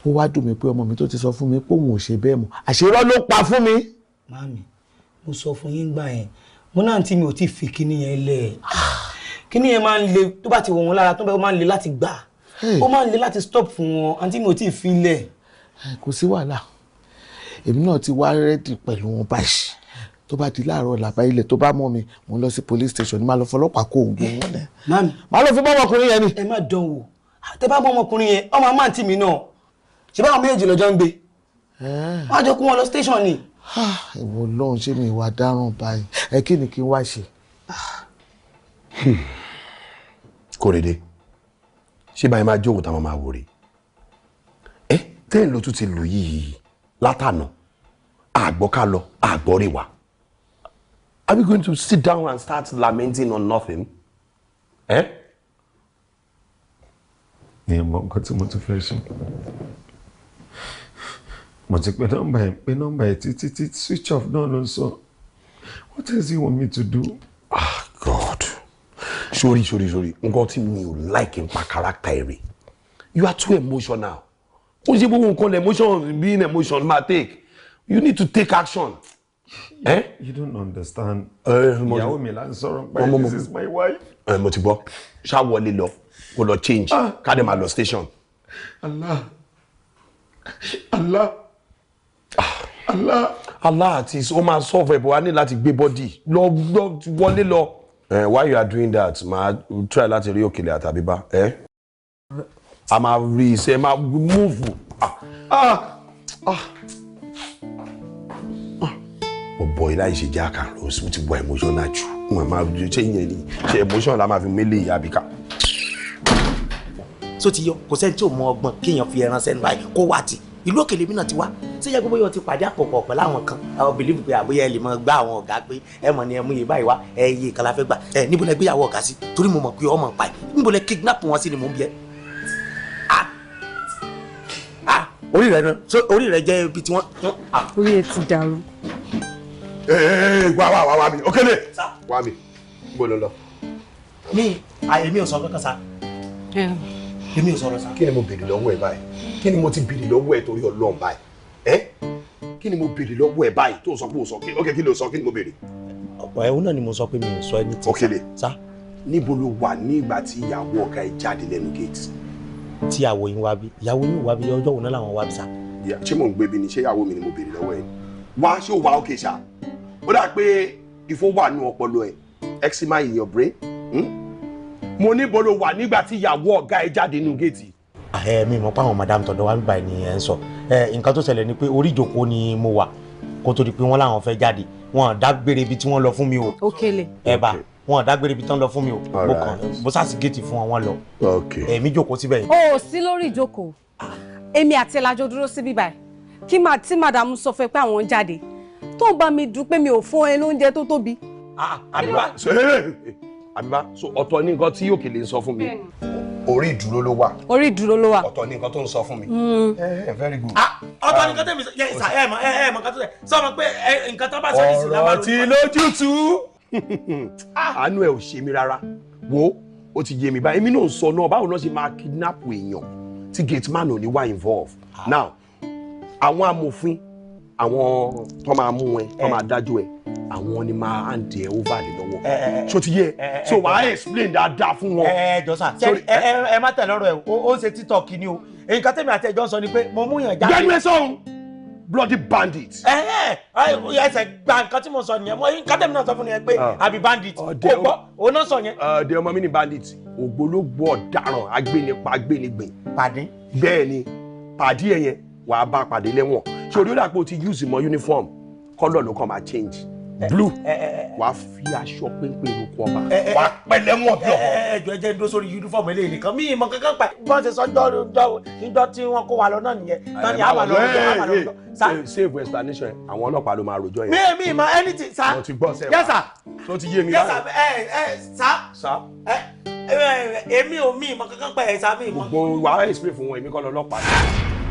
Ó wá dùn mí pé ọmọ mi tó ti sọ fún mi pé òun ò ṣe bẹ́ẹ̀ mọ́ àṣírọ́ ló pa fún mi. Màámi mo sọ fún yín gbà yẹn mo náà tí mi ò tí fi kíní yẹn lẹ̀ kíní yẹn máa ń le tó bá ti wọ̀ wọ́n lára tó bá máa ń le láti gbà ó máa ń le láti stop fún wọn àǹtí mi ò tí fi lẹ̀. Kò sí wàhálà èmi náà ti wá rẹ́dì pẹ̀lú wọn báyìí tó bá di láàárọ̀ làbá ilẹ̀ tó bá mọ̀ mi mo ń lọ sí police station ní máa lọ fọlọ́pàá kó oògùn wọn lẹ̀. Màámi máa lọ fi bọ́ ọmọkùnrin yẹn ni. ẹ má dán wò tẹ bá bọ́ ọmọkùnrin yẹn ọmọ àmọ́ àǹtí mi náà ṣe báwọn méjì lọ́jọ́ ń gbé wọ́n á jọ kó wọn lọ station ni. ìwọ lọ́hùn ṣé mi ìwà dáràn báyìí ẹ kí ni kí n wá ṣe. Kórèdé ṣé báyìí máa jókòó táwọn máa wòrè ẹ tẹ́ẹ̀ ló tún ti lù yìí látànà àgbọ́ká lọ àgbọ́rè wá. Are we going to sit down and start lamenting on nothing? Ní ọmọ nǹkan tí mo ti fẹ́ ṣe. Mo ti pe nọ́mbà ẹ̀ títí switch off náà ló ń sọ. What else you want me to do? God. Sorry. Nǹkan tí mi ò like nípa character èrè. You are too emotional. Ó ṣe gbogbo nǹkan emotion being emotion ma take. You need to take action. You don't understand. Ìyàwó mi là ń sọ̀rọ̀ pé this is my wife. Mo ti gbọ́. Ṣá wọlé lọ. Kó lọ change. Ká dé máa lọ station. Allah àti ó máa solve ẹ̀ bọ̀ wá ní láti gbé body. Lọ wọlé lọ. While you are doing that, máa try láti rí Òkèlè àtàbíbá. A máa rí iṣẹ́ máa move. Bọ̀bọ̀ ilá ìṣe jẹ́ àkàrà ó ti wọ emotional jù. Wọ́n máa ṣe ìyẹn ni ṣe emotional la máa fi mélé ìyá àbíká. So ti yọ kò sẹ́ni tí ò mọ ọgbọ́n kéèyàn fi ẹran sẹ́nu báyìí kó wá ti ìlú Òkèlè mi náà ti wá ṣé yẹ gbogbo yóò ti pàdé àpòpọ̀ pẹ̀lú àwọn kan àwọn believe pé àbóyá ẹ lè mọ gbá àwọn ọ̀gá pé ẹ mọ̀ ni ẹ mú iye báyìí wá ẹ iye kan la fẹ́ gbà ẹ níbo lẹ gbéyàwó ọ̀gá sí torí mo mọ̀ pé ọmọ pa ẹ níbo lẹ kidnap wọn sí ni mò ń bí ẹ. Orí rẹ náà so orí rẹ jẹ́ ibi tí wọ́n. Orí ẹ ti dàrú. Wá mi Òkèlè wá mi bó lọ lọ. mi ò sọ kankan sa èmi ò sọ̀rọ̀ sa. Kí ni mo béèrè lọ́wọ́ ẹ báyìí kí ni mo ti béèrè lọ́wọ́ ẹ torí Ọlọ́run báyìí kí ni mo béèrè lọ́wọ́ ẹ̀ báyìí tó sọ pé o sọ kí ló sọ kí ni mo béèrè. ọ̀pọ̀ ẹ̀hún náà ni mo sọ pé mi ò sọ ẹni tí. Òkèlè sá. níbo ló wà ní ìgbà tí ìyàwó ọ̀gá ẹ̀ jáde lẹ́nu gate. tí ìyàwó yín wá bí ìyàwó yín wá bí ọjọ́ òun náà làwọn wá bí sá. ṣé mò ń gbé bí ni ṣé ìyàwó mi ni mo béèrè lọ́wọ́ ẹ̀ wá ṣé o wà ókè ṣá ó dà pé ìfún wà nù ọpọlọ ẹ̀ eczema in your brain. mo níbo ló wà nígbà tí ìyàwó ọ̀gá ẹ̀ jáde nínú gate. Mi mọ̀ pé àwọn madam tọ̀dọ̀ wa ń gbà ní ẹ̀ ń sọ nǹkan tó ṣẹlẹ̀ ni pé orí ìjókòó ni mo wà kó tó di pé wọ́n láwọn fẹ́ jáde wọn dágbére ibi tí wọ́n lọ fún mi o. Òkèlè. Ẹ̀bà wọn dágbére ibi tí wọ́n lọ fún mi o mo kàn mo sá sí géètì fún wọn lọ. Èmi jókòó síbẹ̀ yìí. O ò sí lórí ìjókòó èmi àti ẹlajọ dúró síbí báyìí kí tí madam sọ fẹ́ pé àwọn ń jáde tó ń bá mi dùn pé mi ò fún ẹ lóúnjẹ tó tóbi. Àbíbá so ọ̀tọ̀ ní nǹkan tí Òkèlè ń sọ fún mi orí ìdúró ló wà. Orí ìdúró ló wà. ọ̀tọ̀ ní nǹkan tó ń sọ fún mi. Very good. ọ̀tọ̀ ní nǹkan tẹ̀mí mọ̀ nǹkan tó tẹ̀ sọ ma pé nǹkan tó bá sọ ní ìsìlẹ̀ ọ̀rọ̀ tí lójútùú àánú ẹ̀ ò ṣe mí rárá wo ó ti yé mi báyìí èmi náà ń sọ náà báwo náà ṣe máa kidnap èèyàn tí gate man ò ní wá involve now àwọn amòfin àwọn tó máa mú ẹ tó máa dájọ́ ẹ àwọn ni máa hand ẹ over lè lọ́wọ́ ṣó ti yé so wàá explain dáadáa fún wọn. Jọ́sà ẹ má tẹ̀lé ọ̀rọ̀ ẹ ó ṣe TikTok ni o nǹkan tẹ̀mí àti ẹ̀jọ́ sọ ni pé mo mú yàn jáde. gbẹ́nu ẹ sọ̀hún bloody bandit. ẹsẹ̀ gba nǹkan tí mo sọ nìyẹn mo nǹkan tẹ̀mí náà sọ fún mi yẹn pé àbí bandit kò gbọ́ òun náà sọ yẹn. ọ̀dẹ ọmọ mi ni bandit ògbólógbò ọ̀daràn agbénipa agbénigbìn. pàdé. bẹ́ẹ̀ ni pàdé ẹ̀ yẹn wàá bá pàdé lẹ́wọ̀n ṣé orí ó dà pé o ti use mọ uniform colour ló kàn máa change blue wàá fi aṣọ pínpín lóko ọba wàá pẹ̀lẹ́ mọ̀ bí ọkọ. ẹjọ ẹjẹ ń dó sórí uniform eléyìí nìkan mi ìmọ̀ kankan pa bọ́n ṣe sọ níjọ́ tí wọ́n kó wa lọ náà nìyẹn tán ni àmà lọ́jọ́. save explanation àwọn ọlọ́pàá ló máa rojọ́ yẹn. mi ìmọ̀ anything sa. mo ti gbọ́ sẹ́wọ̀n. yes sir. tó ti yé mi. yes sir sa. èmi ò mi ìmọ̀ kankan pa ẹ̀ sá mi ìmọ̀. gbogbo wàá explain fún wọn èmi kọ́ lọ́lọ́pàá.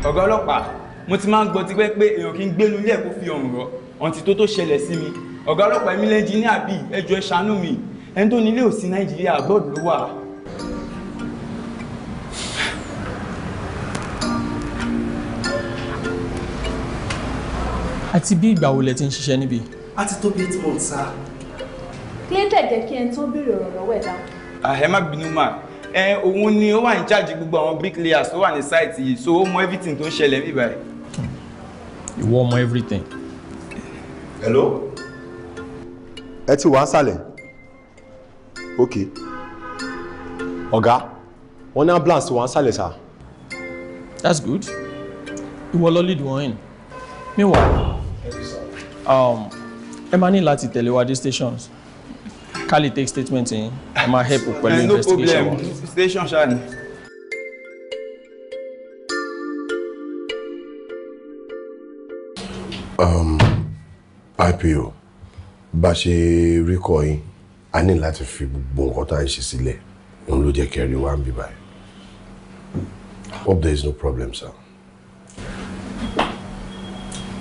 ọ̀gá ọlọ́pàá mo ti máa ń gbọ́ tipẹ́ pé èèyàn kì í gbénu ilé ẹ̀ kó fi ọ̀rùn rọ ọ̀ǹtí tó ṣẹlẹ̀ sí mi ọ̀gá ọlọ́pàá èmi lẹ́yìn engineer bíi ẹjọ́ ẹ ṣàánú mi ẹni tó nílé òsì Nàìjíríà abroad ló wà. àti bí ìgbà wo lẹ ti ń ṣiṣẹ́ níbí. a ti tó bí 8 months sá. clinton jẹ́ kí ẹni tó béèrè ọ̀rọ̀ lọ́wọ́ ẹ̀ dáhùn. ẹ má bínú mà òun ni ó wà ní charge gbogbo àwọn bricklayers tó wà ní site yìí so ó mọ everything tó ń ṣẹlẹ̀ níbí báyìí. ìwọ mọ everything. hello. ẹ ti wá sálẹ̀ ok ọ̀gá wọn ní ambulance wá sálẹ̀ sá. that's good. ìwọ lọ lead wọn in. meanwhile ẹ máa ní láti tẹ̀lé wa dé stations ká lè take statement yín ẹ máa help pẹ̀lú investigation wa. no problem station ṣáà ni. IPO bá ṣe rí kọ yín a ní láti fi gbogbo nǹkan tá à ń ṣe sílẹ̀ òun ló jẹ́ kẹrin wá ń bí báyìí. Hope there is no problem, sir.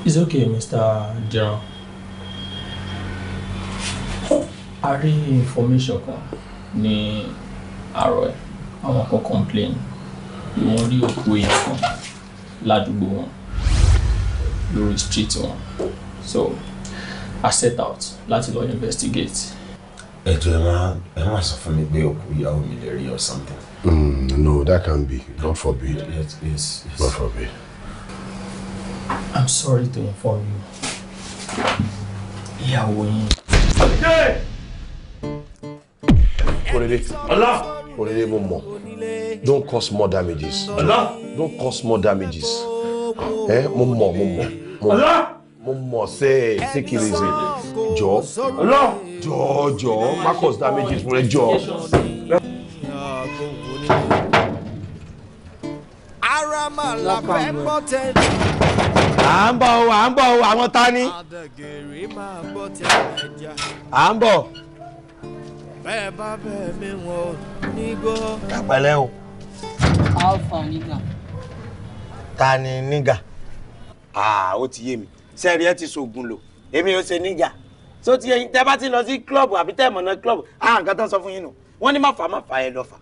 It's okay, Mr. General. A rí information kan ní àárọ̀ ẹ̀ àwọn kan complain wọ́n rí òkú èèyàn kan ládùúgbò wọn lórí street wọn so I set out láti lọ investigate. ẹ má sọ fún mi pé òkú ìyàwó mi lè rí or something. No, that can't be. God forbid. Yes. God forbid. I'm sorry to inform you. Ìyàwó yín. Korede. Allah. Korede mo mọ̀. Don't cause more damages. Allah. Don't cause more damages. Mo mọ̀. Allah. Mo mọ̀ say take it easy. Jọ̀ọ́. Allah. Jọ̀ọ́. Má cause damages fún ẹ jọ̀ọ́. À ń bọ̀ àwọn ta ni. À ń bọ̀. bẹ́ẹ̀ bá bẹ́ẹ̀ mi wọ̀ nígbó. Pẹ̀lẹ́ o. Alpha nígà. Ta ni nígà? Ó ti yé mi. Sẹ́ẹ̀rì ẹ ti ṣoògùn lò. Èmi ò ṣe nígà. Tó ti yẹ yín tẹ́ bá ti lọ sí club àbí tẹ́ mọ̀nà club. Nǹkan tán sọ fún yín nù. Wọ́n ní má fà ẹ lọ fà.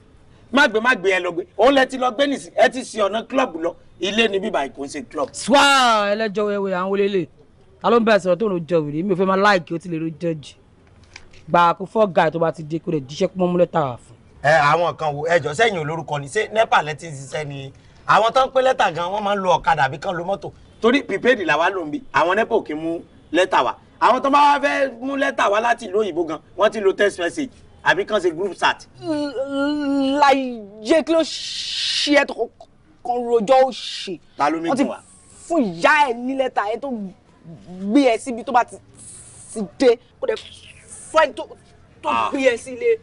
má gbé ẹ lọ gbé òun lẹ ti lọ gbé nìsí ẹ ti sí ọ̀nà club lọ ilé ní bíbá kò ń ṣe club. swaa ẹlẹ́jọ́ wẹ́wẹ́ àwọn olélè ta ló ń bẹ̀rẹ̀ sọ̀rọ̀ tó ń jọ wèrè mi ò fẹ́ máa láìkí ó ti lè ro jọ́ọ̀jì gba kó fọ́ gàì tó bá ti dé kó lè jíṣẹ́ pọ́n mú lẹ́tà wà fún. Àwọn kan wo ẹjọ́ sẹ́yìn olórúkọ ni ṣé nepa lẹ ti ń ṣiṣẹ́ ni àwọn tó ń pé lẹ́tà gan wọ́n máa ń lo ọ̀kadà àbí kan lo mọ́tò torí prepaid làwa ló ń bi àwọn nepa ò kí mú lẹ́tà wá àwọn tó bá wá fẹ́ mú lẹ́tà wá láti ìlú òyìnbó gan wọ́n ti lo text message àbí kan ṣe group chat. láyé kí ló ṣe ẹ tó kan rojọ́ òṣì. ta ló méjì wá. fún ìyá ẹ ní lẹ́tà ẹ tó gbé ẹ síbi tó bá ti dé kó dẹ fún ẹ tó gbé ẹ sílé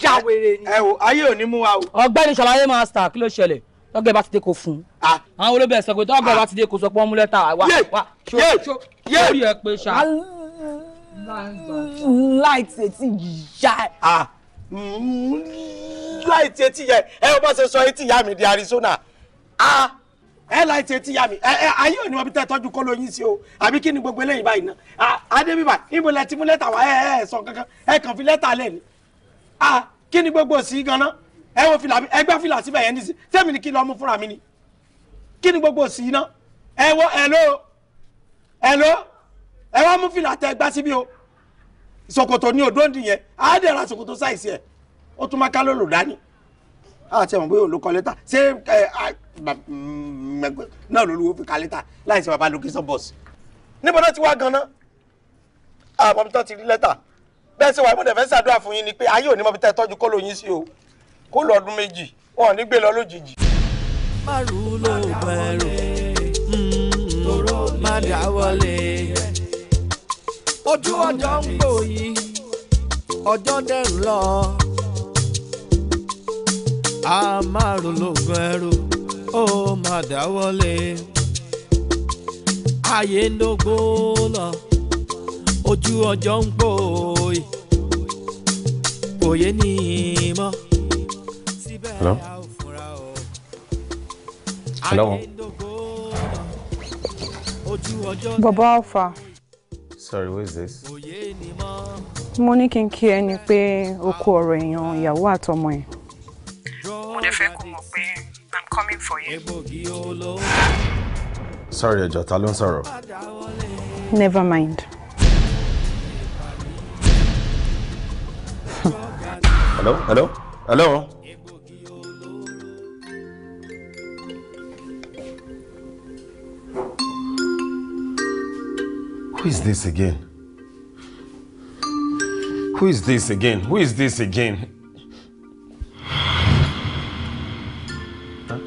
jáwèrè ni. ẹ wo ayé ò ní mú wa o. ọ̀gbẹ́ni ṣàlàyé master kí ló ṣẹlẹ̀ tọ́gẹ̀ bá ti dé kó fún un. àwọn olóbẹ̀ sọ pé tọ́gẹ̀ bá ti dé kó sọ pé wọ́n mú lẹ́tà wá sórí ẹ pé ṣá. láìtì etí ìyá ẹ. láìtì etí yẹ ẹ o bá ṣe sọ etí ìyá mi di Arizona ẹ láìtì etí ìyá mi ayé ò ní wọn bí tẹ tọ́jú kó lóyún sí o àbí kí ni gbogbo eléyìí báyìí náà adébíbà níbo lẹ ti mú lẹ́tà wá ẹ sọ kankan ẹ kàn fi lẹ́tà lẹ̀ ni kí ni gbogbo sí ganan ẹ wo fìlà mi ẹgbẹ́ fìlà síbẹ̀ yẹn nísì sẹ́mi ni kí lọ́ọ́ mú fúnra mi ni kí ni gbogbo sí iná ẹ wo ẹ wá mú fìlà tẹ gbá síbí o ṣòkòtò ní òdòǹdì yẹn á dẹ̀ ra ṣòkòtò sáìsì ẹ̀ ó tún máa ká ló lò dání àti ẹ̀wọ̀n bóyá olùkọ́ lẹ́tà ṣé náà lolúwo fi ka lẹ́tà láì ṣe bàbá location bus níbo náà ti wá gan-an àmọ́ bí tán ti rí lẹ́tà bẹ́ẹ̀ ṣe wà mo dẹ̀ fẹ́ ṣàdúrà fún yín ni pé ayé ò ní mọ̀ bí tẹ́ tọ́jú kó lóyún sí o kó lọ ọdún méjì wọn ò ní gbé lọ lójijì. márùn ló bẹ̀rù má dáwọ́lé ojú ọjọ́ ń gbòòyì ọjọ́ dẹ̀ ń lọ márùn ló bẹ̀rù ó má dáwọ́lé ayé ń dógbó lọ ojú ọjọ́ ń gbòòyì kò yé ní mọ́. Hello? Hello? Baba Alpha. Sorry, who is this? Mo ní kí n kí ẹ ní pé o kú ọ̀rọ̀ èèyàn ìyàwó àtọmọ ẹ̀. Mo dẹ̀ fẹ́ kó mọ̀ pé I'm coming for you. Sorry, ẹjọ́ ta ló ń sọ̀rọ̀? Never mind. Hello? Who is this again? Who is this again? Huh?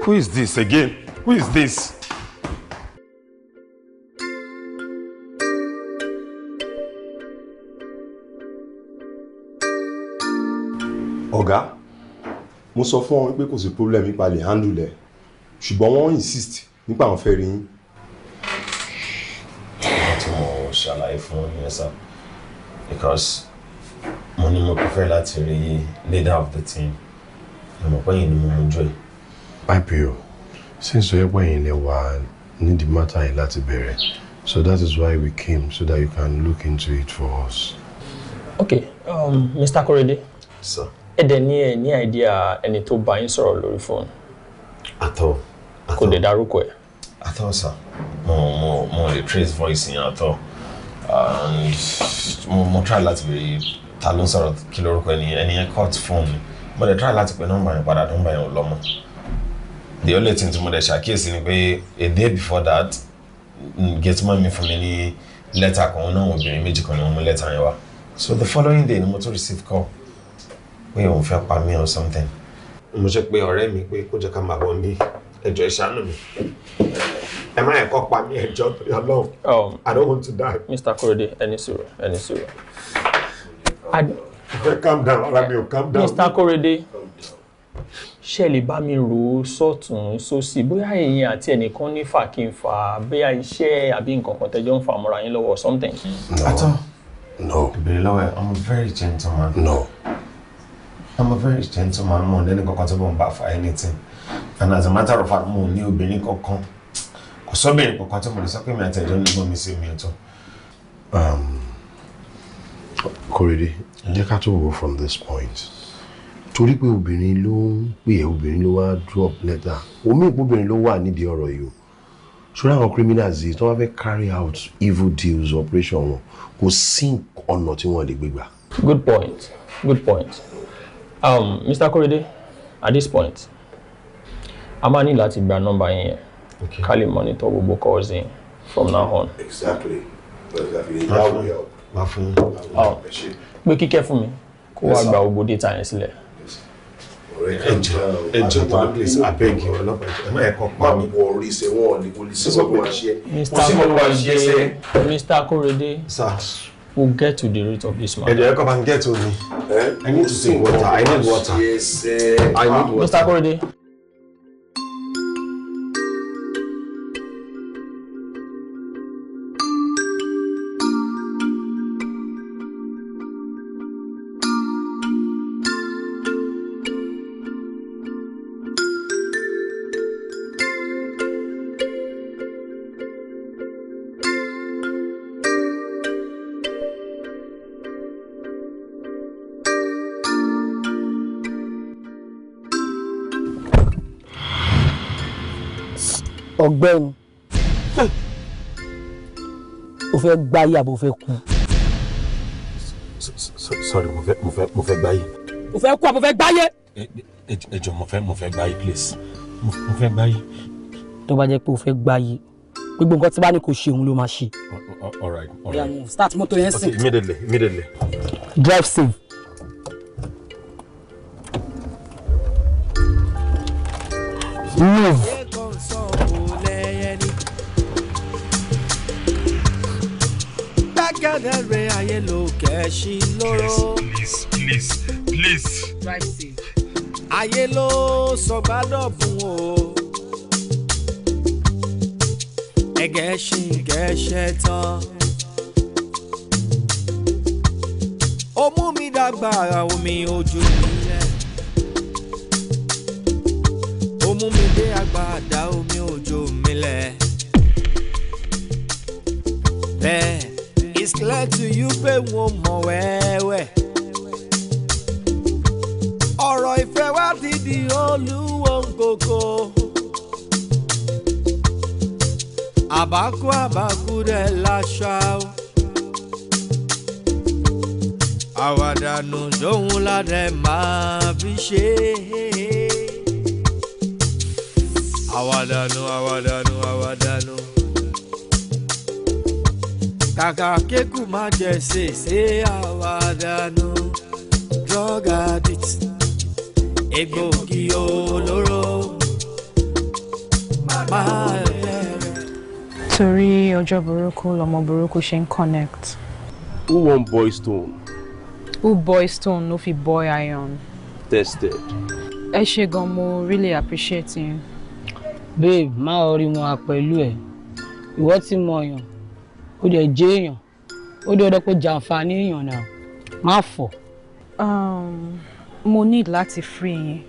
Who is this again? Who is this? Ọ̀gá, mo sọ fún wọn pé kò sí problem nípa lè handle ẹ̀ ṣùgbọ́n wọ́n insist nípa àwọn fẹ́ rí yín. Wọ́n tí mo ṣàlàyé fún yẹn sá because mo ní mo prefer láti rí leader of the team ìmọ̀ pé yìí ni mo mú jọ yìí. IPO, since you're playing the one, need the matter in láti bẹ̀rẹ̀, so that is why we came so that you can look into it for us. Okay, Mr. Korede. Sir. Ẹ dẹ̀ ní any idea ẹni tó bá yín sọ̀rọ̀ lórí phone? At all. Kò dẹ̀ dárúkọ ẹ̀? At all, sir. Mo lè trace voice yẹn at all. And mo try láti bèrè ta ló ń sọ̀rọ̀ kí lórúkọ ẹni yẹn cut phone mi. Mo dẹ̀ try láti pe nọ́mbà yẹn padà nọ́mbà yẹn ò lọ mọ́. The only thing tí mo dẹ̀ ṣàkíyèsí ni pé a day before that gẹ̀tùmọ̀ mi fún mi ní lẹ́tà kan náà obìnrin méjì kan ní wọ́n mú lẹ́tà yẹn wá. So the following day ni mo tún receive call pé òun fẹ́ pa mí or something. Mo ṣe pé ọ̀rẹ́ mi pé kó jẹ́ ká máa bọ̀ mí ẹjọ́ ìṣàánú mi. Ẹ má ẹ̀kọ́ pa mí ẹjọ́ torí Ọlọ́run. I don't want to die. Mr. Korede, ẹni sùúrù. Calm down, ọ̀rẹ́ mi ò calm down. Mr. Korede, ṣé lè bá mi rò ó sọ́tún sósì bóyá ẹ̀yin àti ẹnìkan ní fà kí n fà bóyá iṣẹ́ àbí nǹkan kan tẹ́jọ́ ń fà mọ́ra yín lọ́wọ́ or something. No. I'm a very gentleman. No. I'm a very gentleman. Mo ní kankan tó bọ̀ ń bá for anything. And as a matter of fact, mo ní obìnrin kankan. Kò sọ́bìnrin kankan tó mo lè sọ pé mi àti ẹ̀jọ́ ní gbọ́n mi sí mi ọ̀tọ̀. Korede, jẹ́ ká tó wò from this point. Torí pé obìnrin ló ń pè ẹ́, obìnrin ló wá drop letter. Omi ìpò obìnrin ló wà nídìí ọ̀rọ̀ yìí o. Ṣọ́ra àwọn criminals yìí tó wá fẹ́ carry out evil deals operation wọn kò sí ọ̀nà tí wọ́n lè gbé gbà. Good point. Good point. Mr. Korede, at this point, a máa ní láti gba nọ́mbà yín yẹn. Okay. Ká lè monitor gbogbo calls yín from now on. Exactly. That will help. Má fún pé kíkẹ́ fún mi kó wá gba gbogbo data yẹn sílẹ̀. Ẹjọ́ tó lọ please abeg you ọlọ́pàá ẹ má ẹ̀kọ́ pa mi. Wọ́n rí ṣe wọ́n ní police sọ pé wọ́n ṣe. Mr. Korede, sir, we'll get to the root of this matter. Ẹ̀jẹ̀ ẹ̀kọ́ bá ń get to me. I need to take water. I need water. Yes, I need water. Mr. Korede. Ọ̀gbẹ́ni o fẹ́ gbáyé àbò fẹ́ kú. Sorry, mo fẹ́ gbáyé. O fẹ́ kú àbò fẹ́ gbáyé. Ẹ jọ̀ọ́ mo fẹ́ gbáyé please. Mo fẹ́ gbáyé. Tó bá jẹ́ pé o fẹ́ gbáyé gbogbo nǹkan tí bá ní kò ṣe òun ló máa ṣe. All right. Yeah, start motor yẹn sí. Okay, immediately. Drive safe. Move. Please. Drive safe. Ayé ló sọ̀gbádọ̀bùn o. Ẹ̀gẹ́ ṣì ń gẹ́ṣẹ́ tán. Ó mú mi dàgbà omi ojú nílẹ̀. Ó mú mi dé àgbàdá omi ojú mi lẹ̀. Bẹ́ẹ̀, it's clear to you pé wọ́n mọ̀ wẹ́wẹ́. Ọ̀rọ̀ ìfẹ́ wá ti di olúwo nkoko. Àbákú rẹ̀ láṣà o. Àwàdànù lóhun ládẹ máa fi ṣe. Àwàdànù. Kàkà kékù má jẹ ṣèṣe àwàdànù. Drug addict. Egbògi olóró máa bẹ̀rẹ̀. Torí ọjọ́ burúkú lọmọ burúkú ṣe ń connect. Who wan boy stone? Who boy stone no fit boy iron? Tested. Ẹ ṣé gan, mo really appreciate you. Babe, má orí wọn pẹ̀lú ẹ̀. Ìwọ tí mọ èèyàn, ó dẹ̀ jẹ́ èèyàn, ó dẹ̀ ọdọ́ pé jàǹfààní èèyàn náà, má fọ̀. Mo need láti free yín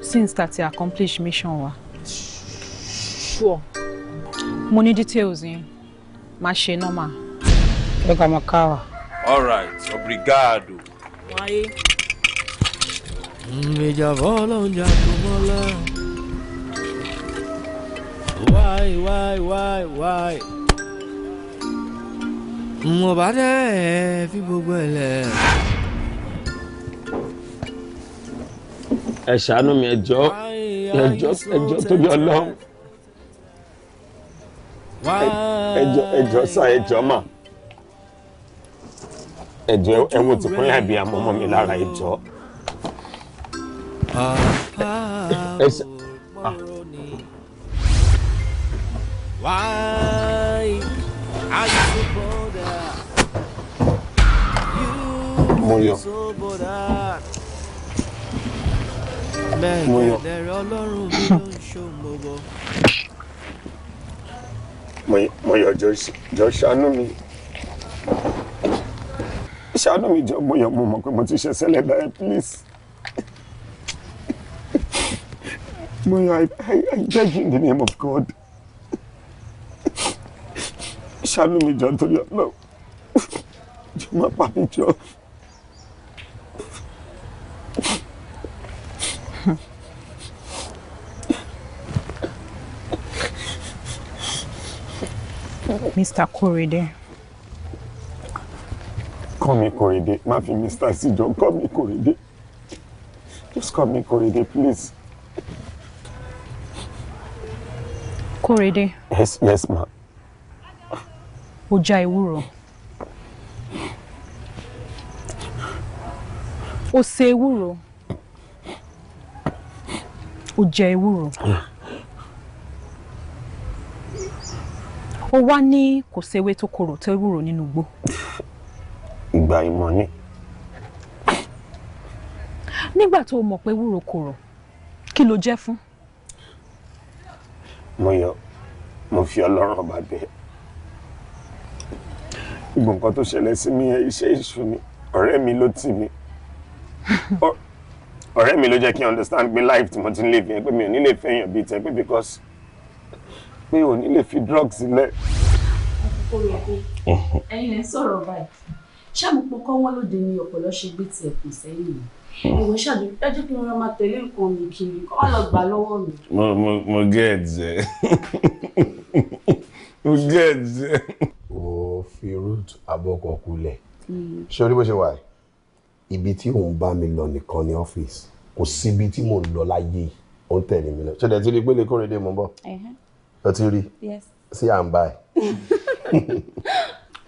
since that you accomplish mission wa. Sure. Mo ní details yín. Má ṣe normal. Ẹ ká máa ká wa. All right, obrigado. Wáyé. Ìjà bọ́ọ̀lù ń jà tó mọ́lá. Why? Mo bá dẹ́ fi gbogbo ẹ̀ lẹ̀. Ẹ ṣàánú mi ẹjọ́ tó yọ lọ. Ẹjọ́ sá ẹjọ́ mà. Ẹjọ́ ẹwọ ti kún àbí àmọ́mọ́ mi lára ẹjọ́. Why are you so bothered? Moyo. So bothered. Moyo, jọ ṣàánú mi. Ṣàánú mi jọ Moyo, mo mọ̀ pé mo ti ṣe ṣẹlẹ̀ dáa, please. Moyo, I beg you in the name of God. Ṣàánú mi jọ torí Ọlọ́run. Jọ má pa mí jọ. Mr. Korede. Call me Korede. Má fi Mr. Sijo. Call me Korede. Just call me Korede, please. Korede. Yes, ma. Ó já ewúro. Ó sè ewúro. Ó jẹ ewúro. Ó wá ní kò séwé tó korò tó ewúro nínú igbó. Ìgbà ìmọ̀ ni. Nígbà tó mọ̀ pé ewúro korò, kí ló jẹ́ fún? Mo fi Ọlọ́run ọba bẹ̀. Gbogbo nǹkan tó ṣẹlẹ̀ sí mi iṣẹ́ èṣù ni. Ọ̀rẹ́ mi ló tì mí. Ọ̀rẹ́ mi ló jẹ́ kí n understand pé life tí mo ti ń live yẹn pé mi ò ní lè fẹ́ èèyàn bíi tẹ́ pé because pé ò ní lè fi drugs sílẹ̀. Ẹ̀yin lẹ ń sọ̀rọ̀ báyìí. Ṣé mo pọ̀ kọ́ wọ́n lóde ní ọ̀pọ̀lọ́ ṣe gbé tiẹ̀ kù sẹ́yìn mi? Ìwọ ṣàdé dájú kí wọ́n máa tẹ̀lé nǹkan mi kiri kọ́ wọ́n lọ gbà lọ́wọ́ mi. Mo get ẹ. Mo get ẹ. O fi root abọ́kọ̀ kulẹ̀. Ṣé orí bó ṣe wà? Ibi tí òun bá mi lọ nìkan ní ọ́fíìsì. Kò síbi tí mò ń lọ láyé. Ó ń tẹ̀lé mi lọ. Ṣé ẹ ti rí pé lè Korede mo bọ̀? Ẹ ti rí? Sí à ń bá ẹ.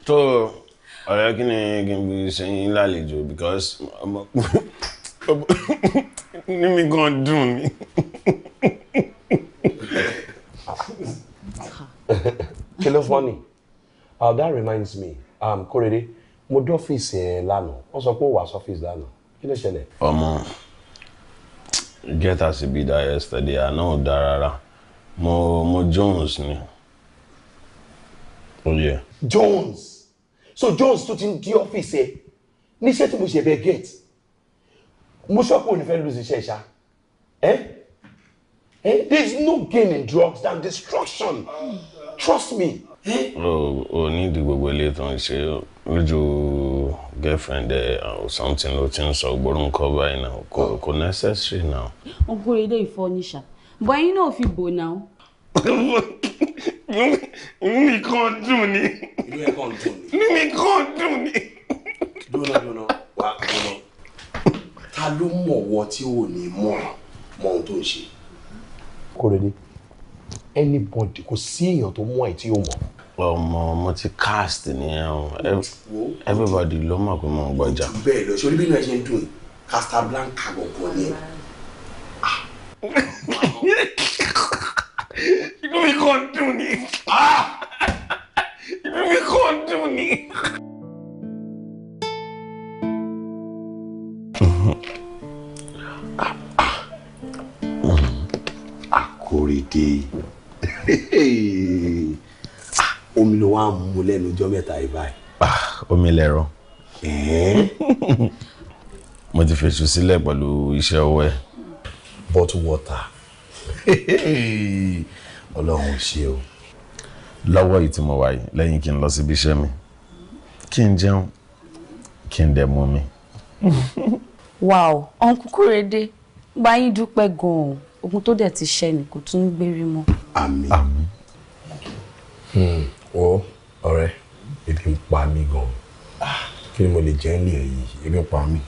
So, ọ̀rẹ́ kí ni kí n fi ṣe yín lálejò because ní mi gan dùn ni. Kí ló funny? That reminds me, Korede, mo dé ọ́fíìsì yẹn lánàá. Wọ́n sọ pé ó wà sọ́fíìsì lánàá. Kí ló ṣẹlẹ̀? Ọmọ, get as e be that yesterday, àná ò dá rárá. Mo Jones ni. Oh yeah. Jones. So Jones tó ti ń di ọ́fíìsì ẹ̀ níṣẹ́ tí mo ṣe bẹ́ẹ̀ get. Mo sọ pé ò ní fẹ́ lose iṣẹ́ ṣá. There is no gain in drugs than destruction. Trust me. O ní di gbogbo ilé tó ń ṣe lójú girlfriend or something ló ti ń sọ gbóró nǹkan báyìí náà kò necessary now. Korede ìfọ́níṣà. Bọ̀ ẹ̀yin náà fi bò náà. Mi kàn dùn ni. Mi kàn dùn ni. Dúnà wà dúnà. Ta ló mọ̀ wọ́n tí ò ní mọ̀ ohun tó ń ṣe? Korede, anybody kò sí èèyàn tó mọ̀ ẹ̀ tí ó mọ̀. Mo ti cast nìyẹn. Everybody ló mọ̀ pé mo ń gbọ́jà. Bẹ́ẹ̀ lọ, ṣorí bí náà ṣe ń dùn Casablanca gbọ̀ngàn ni ẹ̀. Inú mi kàn dùn ni. Inú mi kàn dùn ni. Korede. Omi ló wá mú lẹ́nu ọjọ́ mẹ́ta yìí báyìí. Omi lẹ̀rọ. Mo ti fèsù sílẹ̀ pẹ̀lú iṣẹ́ ọwọ́ ẹ̀. Bottle water. Ọlọ́run ṣe o. Lọ́wọ́ yìí tí mo wà yìí lẹ́yìn kí n lọ síbi iṣẹ́ mi. Kí n jẹun, kí n dẹ̀ mú mi. Wow, Uncle Korede, bá yín dúpẹ́ gan-an. Ogun tó dẹ̀ ti ṣẹ́ ni kò tún gbérí mọ́. Àmín. Ọ̀rẹ́, ebi ń pa mí gan-an. Kí ni mo lè jẹ nílé yìí? Ebi ń pa mí.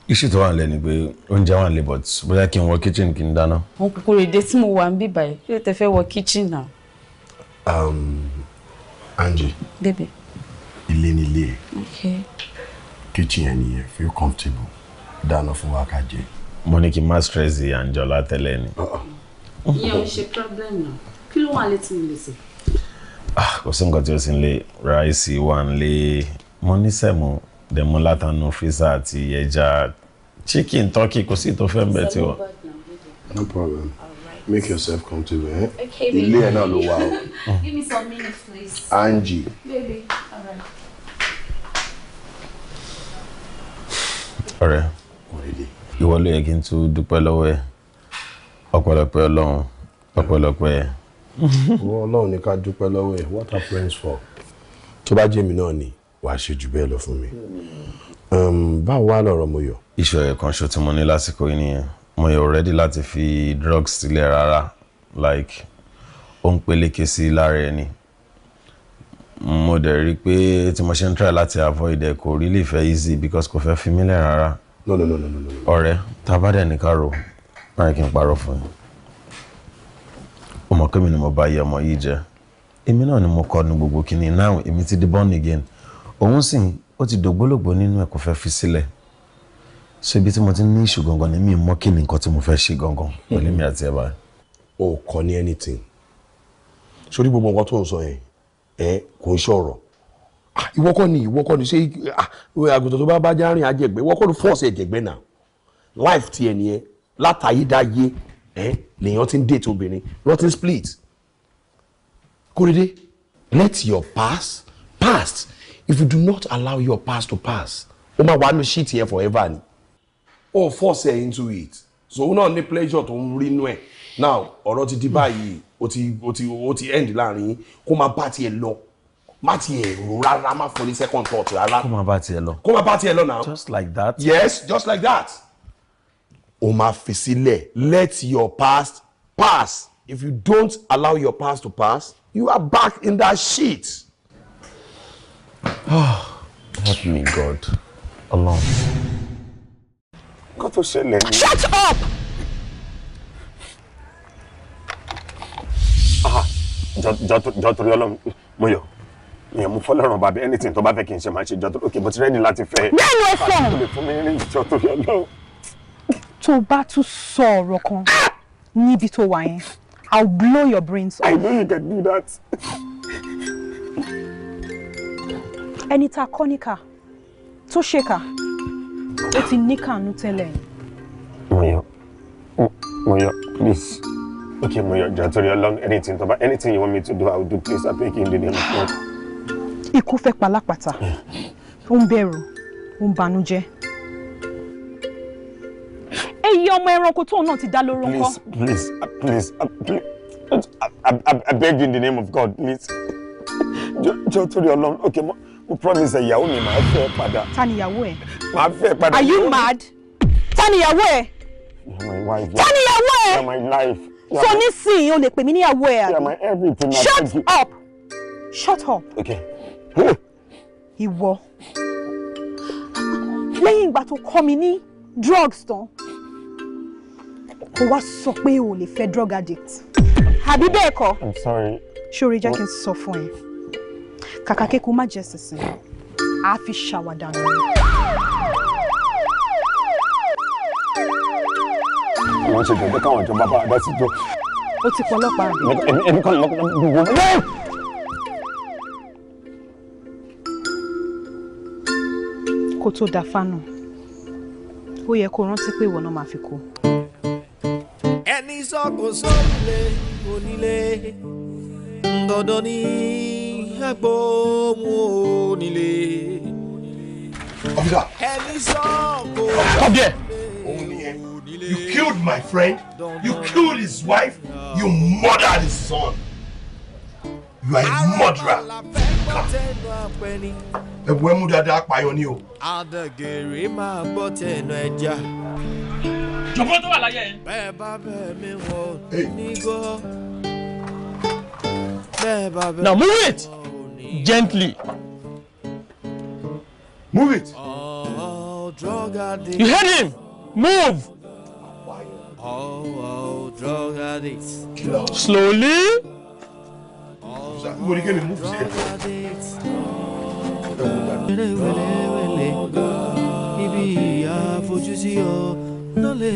Iṣẹ́ tó wà lẹ́nu pé oúnjẹ wà nílé but bóyá kí n wọ kitchen kí n dáná. Uncle Korede tí mo wà ń bí báyìí, ṣé tẹ fẹ́ wọ kitchen náà? Angie. Baby. Ilé nílé ẹ̀. Okay. Kitchen yẹn nìyẹn, feel comfortable. Dáná fún wa ká jẹ. Mo ní kí n má stress Anjola tẹ́lẹ̀ ni. Ìyẹn ò ṣe problem náà. Kí ló wà létí mi lè ṣe? Kò sí nǹkan tí ó sì ń lé ráìsì wà ń lé. Mo ní sẹ̀mú dẹ̀mú látànú freezer àti ẹja chicken turkey kò sí tó fẹ́ bẹ̀ tí wọ́n. No problem. Make yourself comfortable. Okay, baby. Ilé ẹ̀ náà ló wà o. Give me some minutes, please. Angie. Baby, all right. Ọ̀rẹ́, ìwọ ló yẹ kí n tún dúpẹ́ lọ́wọ́ ẹ. Ọpẹ́lọpẹ́ Ọlọ́run, ọpẹ́lọpẹ́ ẹ. Ọlọ́run ní ká dúpẹ́ lọ́wọ́ ẹ̀. What are friends for? Tó bá jẹ́ mi náà ni wàá ṣe jù bẹ́ẹ̀ lọ fún mi. Báwo wá lọ̀rọ̀ Moyọ̀? Iṣẹ́ kan ṣo tí mo ní lásìkò yìí nìyẹn. Moyọ̀ ready láti fi drugs sílẹ̀ rárá. Like ó ń peléke sí lára ẹni mo dẹ̀ rí pé tí mo ṣe ń try láti avoid ẹ̀ kò really fẹ́ easy because kò fẹ́ fi mí lẹ̀ rárá. No. ọ̀rẹ́ tá a bá dẹ̀ ní ká rò báyìí kí n parọ́ fún yín ó mọ̀ pé mi ni mo bá yẹ ọmọ yìí jẹ́ èmi náà ni mo kọ́ ní gbogbo kìíní now èmi ti di born again òun sì ó ti dògbólògbò nínú ẹ̀ kò fẹ́ fi sílẹ̀ so ibi tí mo ti ní ìṣù gangan ni mi mọ̀ kí ni nǹkan tí mo fẹ́ ṣe gangan pẹ̀lú mi àti ẹ̀ báyìí. o kọ́ ní anything sórí gbogbo nǹkan tó ń sọ yẹn kò ń ṣọ̀rọ̀ ìwọ kọ́ ni ṣé àgùntàn tó bá já rìn ajẹgbẹ́ ìwọ kọ́ ni force ẹ̀jẹ̀gbẹ́ náà life ti ẹ̀ nìyẹn látàyédáyé lèèyàn ti ń date obìnrin wọ́n ti ń split. Kóredé, let your past pass. If you do not allow your past to pass, o máa wà ní shit here forever ni. O force her into it. So o náà ní pleasure tó ń rí inú ẹ̀. Now ọ̀rọ̀ ti di báyìí o ti end láàrin yín kó máa bá tiẹ̀ lọ. Má tiẹ̀ rò rárá má fún ní second thought rárá. Kó máa bá tiẹ̀ lọ. Kó máa bá tiẹ̀ lọ now. Just like that. Yes, just like that. O máa fi sílẹ̀. Let your past pass. If you don't allow your past to pass, you are back in that shit. Help me, God. Alone. Nǹkan tó ṣẹlẹ̀ ni. Shut up! Jọ torí Ọlọ́run mo yọ. Mi ò mú fọ́lọ́run bàbá anything tó bá fẹ́ kí n ṣe máa ṣe jọ torí okay mo ti ready láti fẹ́. Bẹ́ẹ̀ni ẹ sọ. Fún mi ní jọ torí Ọlọ́run. Tó bá tún sọ ọ̀rọ̀ kan níbi tó wà yẹn, I'll blow your brains off. I know you can do that. Ẹni tá kọ́ níkà tó ṣèkà ó ti níkà nú tẹ́lẹ̀. Moyo, please. Okay, Moyo, jọ torí Ọlọ́run anything you want me to do, I will do, please. I beg you in the name of God. Ikú fẹ́ pa lápáta. Ó ń bẹ̀rù, ó ń banújẹ́. Èyí ọmọ ẹranko tóun náà ti dá lóró ńkọ́. Please. I beg you in the name of God, please. Jọ torí Ọlọ́run. Okay, mo promise ìyàwó mi máa fẹ́ padà. Ta ni ìyàwó ẹ? Máa fẹ́ padà. Are you mad? Ta ni ìyàwó ẹ? You're my wife. Ta ni ìyàwó ẹ? You're my life. So nísìnyí o lè pè mí ní ìyàwó ẹ. You're my everything. Shut up! Shut up! Okay. Ìwọ. Lẹ́yìn ìgbà tó kọ́ mi ní drugs tán, kò wá sọ pé o lè fẹ́ drug addict. Àbí bẹ́ẹ̀ kọ́? I'm sorry. Ṣorí jẹ́ kí n sọ fún ẹ. Kàkà kéku má jẹ sísìn, a fi ṣàwàdà nù. Wọ́n ṣe gbẹ̀gbẹ́ káwọn ìjọba bá dá sí jọ. Ó ti pọ̀ ọlọ́pàá rẹ̀. Ẹni kan lọ́kùnrin. Kó tó da fánù, ó yẹ kó rántí pé ìwọ náà máa fi kú. Ẹni sọ́kò sórílé onílé dandan ní agbóhùn onílé. Ẹni sọ́kò. Come here. You killed my friend. You killed his wife. You murdered his son. You are a murderer. Ẹ̀bùn ẹ̀mú dáadáa apààyàn ni o. Adàgèrè máa gbọ́ tẹnu ẹja. Jọ̀bọ́ tó wà láyé ẹ̀. Bẹ́ẹ̀ bá bẹ́ẹ̀ mi wọ̀ nígọ́. Bẹ́ẹ̀ bá bẹ́ẹ̀. Now move it gently. Move it. You heard him. Move. Drug addict. Slowly. Ibi àfojúsí ọ lọ́lẹ̀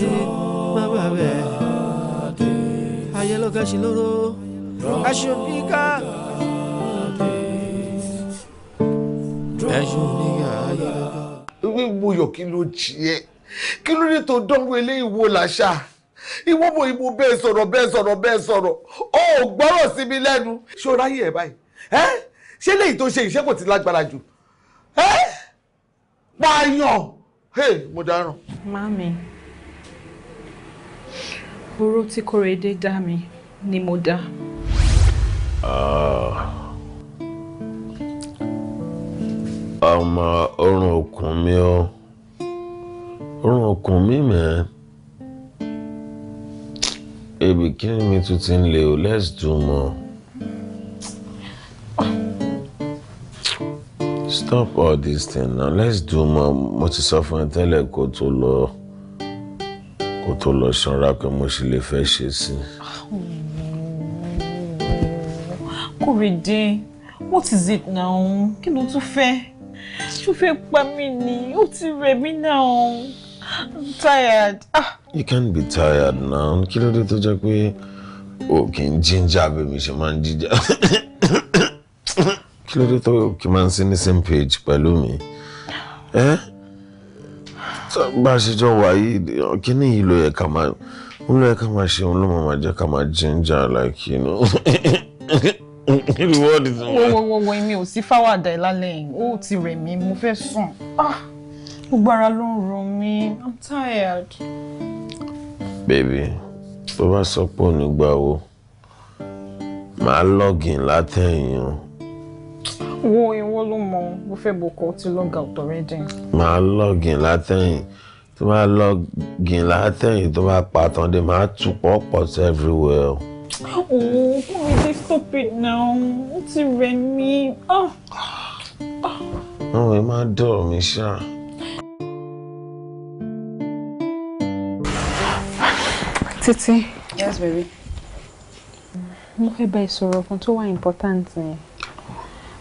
má bàbẹ̀. Ayé ló ká ṣe lóró, aṣọ níkà. Aṣọ níkà ayé ló ká. Moyo kí ló jẹ́? Kí ló ní tó dánwó eléyìí wo làṣà? Ìwọ mo ìbò bẹ́ẹ̀ sọ̀rọ̀. Ó gbọ́rọ̀ sí mi lẹ́nu. Ṣé o ráyè ẹ̀ báyìí? Ṣé léyìí tó ṣe iṣẹ́ kò ti lágbára jù? Pààyàn! Mo dáràn. Mami, oró tí Kóredé dá mi ni mo dá. Ọmọ orun òkun mi o. Orun òkun mi mẹ́. Baby, killing me to tin Leo. Let's do more. Stop all this thing now. Let's do more. Mo ti sọ fún ẹ tẹ́lẹ̀ kó tó lọ ṣọ́ra pé mo ṣì lè fẹ́ ṣe sí. Kórèdé, what is it now? Kí ló tún fẹ́? Ṣó fẹ́ pa mí ni? Ó ti rẹ̀ mí now. I'm tired. You can't be tired now. Kí ló dé tó jẹ́ pé o kì í ginger baby ṣe máa ń ginger. Kí ló dé tó kì í máa ń sí ní same page pẹ̀lú mi? Bá a ṣe jọ wà yìí, kí ni yìí ló yẹ ká máa ṣe òun ló máa jẹ́ ká máa ginger like you know. Wo èmi ò sí fáwàdà ẹ̀ lálẹ́ yìí. Ó ti rẹ̀ mí, mo fẹ́ sùn. Gbogbo ara ló ń ro mí. I'm tired. Baby, tó bá sọ pé ò ní gbà wo, màá login látẹ̀yìn o. Wo ìwọ ló mọ̀, mo fẹ́ boko ti log out already. Màá login látẹ̀yìn. Tó bá login látẹ̀yìn tó bá pàtàn dé, màá tú pọ̀ everywhere. Oh, Kórèdé, stop it now. Ó ti rẹ̀ mí. Ẹ máa dọ̀rọ̀ mi ṣá. Títí. Yes, baby. Mo fẹ́ bá ẹ sọ̀rọ̀ kan tó wà important ni.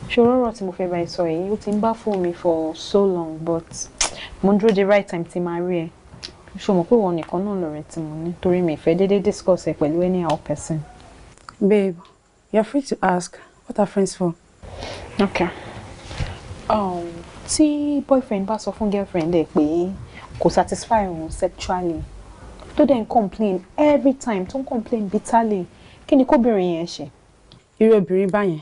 Ṣòro ọ̀rọ̀ tí mo fẹ́ bá ẹ sọ yìí, ó ti ń bá fún mi for so long, but mo ń dúró the right time tí màá rí ẹ. Ṣó mọ̀ pé wọn nìkan náà lọ̀rẹ́ tí mo ní, torí mi fẹ́ dédé discuss ẹ pẹ̀lú any other person. Babe, you're free to ask. What are friends for? Okay. Tí boyfriend bá sọ fún girlfriend ẹ pé kò satisfy òun sexually, tó dẹ̀ ń complain every time, tó ń complain bitterly, kí ni kóbìnrin yẹn ṣe? Irú obìnrin báyẹn,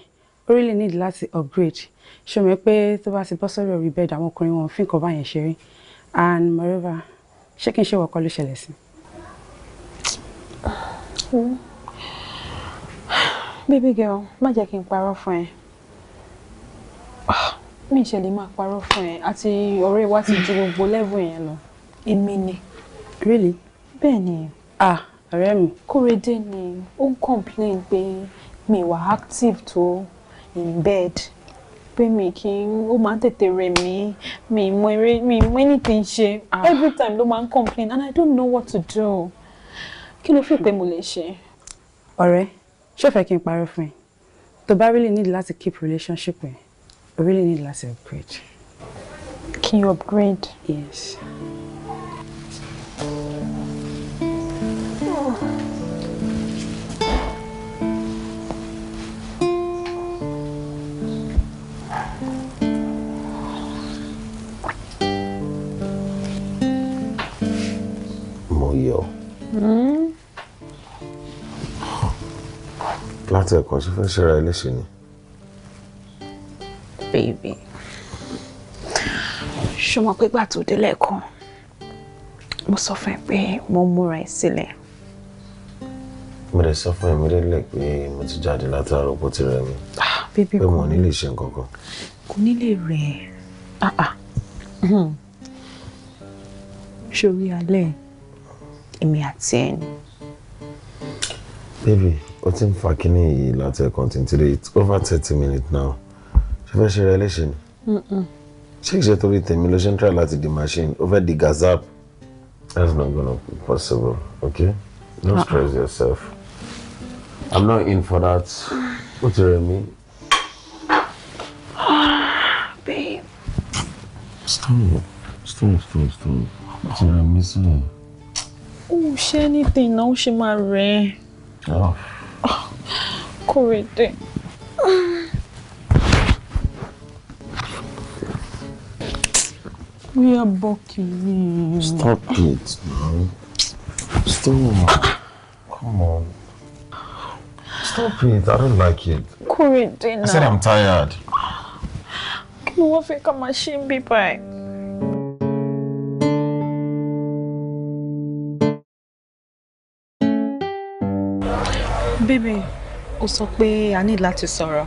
ó really need láti upgrade. Ṣó mọ̀ pé tó bá ti bọ́ sórí orí bed àwọn ọkùnrin wọn fi nǹkan báyẹn ṣeré. And moreover, ṣé kí n ṣe wọ̀kọ́ ló ṣẹlẹ̀ sí? Baby girl, má jẹ́ kí n parọ́ fún ẹ. Mi ṣe lè máa parọ́ fún ẹ, àti ọ̀rẹ́ wa ti ju gbogbo level yẹn lọ. Èmi ni. Really? Bẹ́ẹ̀ ni. Ọ̀rẹ́ mi. Kórèdé ni ó ń complain pé mi wà active tó in bed. Pé mi kì í, ó máa ń tètè rẹ̀ mí, mi mọ anything ṣe. Every time ló máa ń complain and I don't know what to do. Kí ló fi pé mo lè ṣe? Ọ̀rẹ́, ṣó fẹ́ kí n parọ́ fún ẹ? Tó bá really need láti keep relationship ẹ, o really need láti upgrade. Can you upgrade? Yes. Moyo. Láti ẹ̀kọ́ ṣe fẹ́ ṣẹ́ra ẹlẹ́ṣẹ̀ ni. Baby. Ṣó mọ̀ pé gbà tó délẹ̀ kan, mo sọ fún ẹ pé mo múra ẹ sílẹ̀. Mo dẹ̀ sọ fún ẹ mo délẹ̀ pé mo ti jáde látàárọ̀ pọ̀ ti rẹ̀ mi. Baby, pé mo ní lè ṣe nǹkan kan. Kò ní lè rẹ̀. Ṣorí alẹ́ èmi àti ẹni. Baby, o ti ń fa kíní yìí láti ẹ̀kan today. It's over 30 minutes now. Ṣé fẹ́ ṣe rẹ léṣe ni? Ṣé ìṣe torí tèmi ló ṣe ń try láti di machine over the gazap? That's not gonna be possible, okay? Don't stress yourself. I'm not in for that. Ó ti rẹ̀ mí. Babe. Stop. Ó ti rẹ̀ mí sílẹ̀. Ó ṣe anything náà ó ṣe máa rẹ̀. Kórèdé. We are bucking. Stop it, man. Stop. Come on. Stop it. I don't like it. Kórèdé náà. I said I'm tired. Kí ló wọ́n fẹ́ ká máa ṣe ń bí báyìí? Baby, ó sọ pé I need láti sọ̀rọ̀.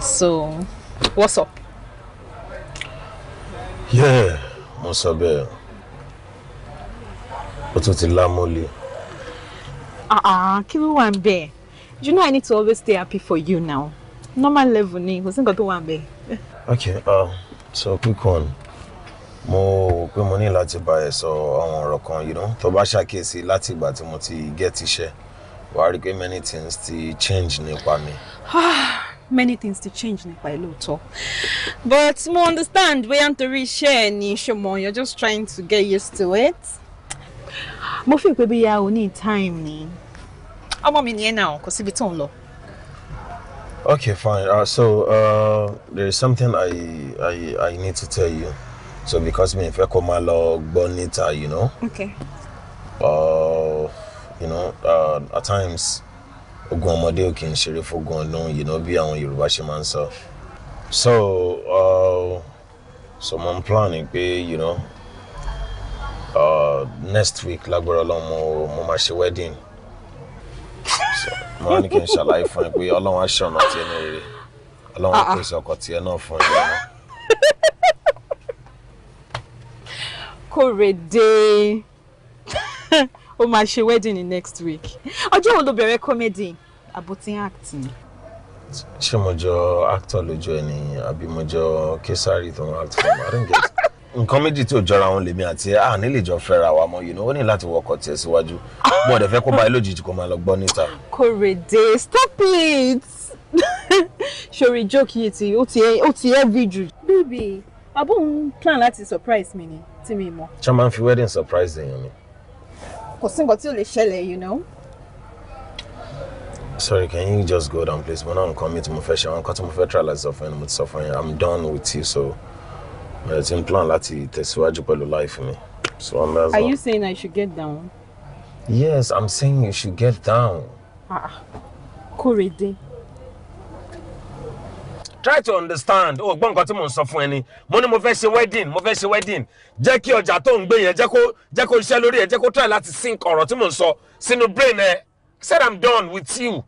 So, what's up? Yeah, mo sọ bẹ́ẹ̀. Ó tún ti lámọ́lé. Kí ló wà ńbẹ̀? You know I need to always stay happy for you now. Normal level ni, kò sí nǹkan tó wà ńbẹ̀. Okay, so quick one. Mo ní láti bá ẹ sọ àwọn ọ̀rọ̀ kan, you know, tó bá ṣàkíyèsí láti ìgbà tí mo ti get iṣẹ́, wàá rí pé many things ti change nípa mi. Many things to change nípa ẹ lóòótọ́. But mo understand bóyá nítorí iṣẹ́ ẹ ni ṣùgbọ́n you're just trying to get used to it. Mo fi pé bóyá o ní time ni. Ọmọ mi ni ẹ náà, kò síbi tó ń lọ. Okay, fine. So there is something I need to tell you. So because me fẹ́ kó máa lọ gbọ́ níta, you know. Okay. You know, at times ogun ọmọdé ò kì í ṣeré fógun ọdún, you know, bí àwọn Yorùbá ṣe máa ń sọ. So mo ń planning pé, you know, next week lágbára Ọlọ́run mo máa ṣe wedding. So mo ní kí n ṣàlàyé fún ẹ pé Ọlọ́run á ṣe ọ̀nà tiẹ̀ náà rere. Ọlọ́run á pèsè ọkọ tiẹ̀ náà fún ẹ. Kórèdé. O máa ṣe wedding in next week. Ọjọ́ wo ló bẹ̀rẹ̀ comedy? Àbótí acting. Ṣé mo jọ actor lójú ẹ ni àbí mo jọ Kesari tó ń act fún mi? I don't get. Nǹkan méjì tí ò jọra wọn lèmi àti ẹ ní lè jọ fẹ́ra wa mọ́, you know, ó ní láti wọkọ̀ tiẹ̀ síwájú. Mo dẹ̀ fẹ́ kó bá ẹ lójijì kó máa lọ gbọ́ níta. Kórèdé, stop it. Ṣorí joke yìí tí ó ti heavy jù. Baby, àbó ń plan láti surprise mi ni tí mi mọ̀. Ṣé máa ń fi wedding surprise èèyàn ni? Kò sí nǹkan tí ò lè ṣẹlẹ̀, you know. Sorry, can you just go down, please? Mo náà nǹkan mi tí mo fẹ́ ṣe, àwọn nǹkan tí mo fẹ́ try láti sọ fún ẹ ni mo ti sọ fún ẹ. I'm done with you, so mo ti ń plan láti tẹ̀síwájú pẹ̀lú life mi. So Are you saying I should get down? Yes, I'm saying you should get down. Kórèdé. Try to understand. Oh, gbọ́ nǹkan tí mo ń sọ fún ẹ ni. Mo ní mo fẹ́ ṣe wedding. Jẹ́ kí ọjà tó ń gbé yẹn jẹ́ kó iṣẹ́ lórí ẹ̀, jẹ́ kó try láti sink ọ̀rọ̀ tí mo ń sọ sínú brain ẹ. I said I'm done with you.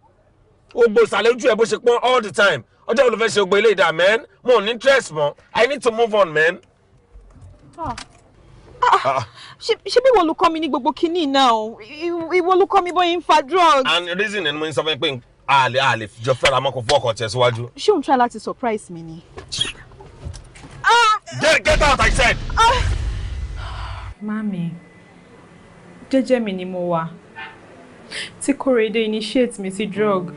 O gbọ́ ìsàlẹ̀ ojú ẹ bó ṣe pọ́n all the time. Ọjọ́ wo ló fẹ́ ṣe gbogbo ilé ìdá, man? Mo ní interest mọ́. I need to move on, man. Ṣé bí ìwọ ló kọ́ mi ní gbogbo kinní náà? Ìwọ ló kọ́ mi bóyá ń fa drugs. And the reason ni mo ń sọ fún ẹ pé àlè jọ fẹ́ra mọ́ kó fọ́ọ̀kọ̀ tiẹ̀ síwájú. Ṣé òun try láti surprise mi ni? Get out, I said. Mami, jẹ́jẹ́ mi ni mo wà. Tí Kórèdé initiate mi sí drug.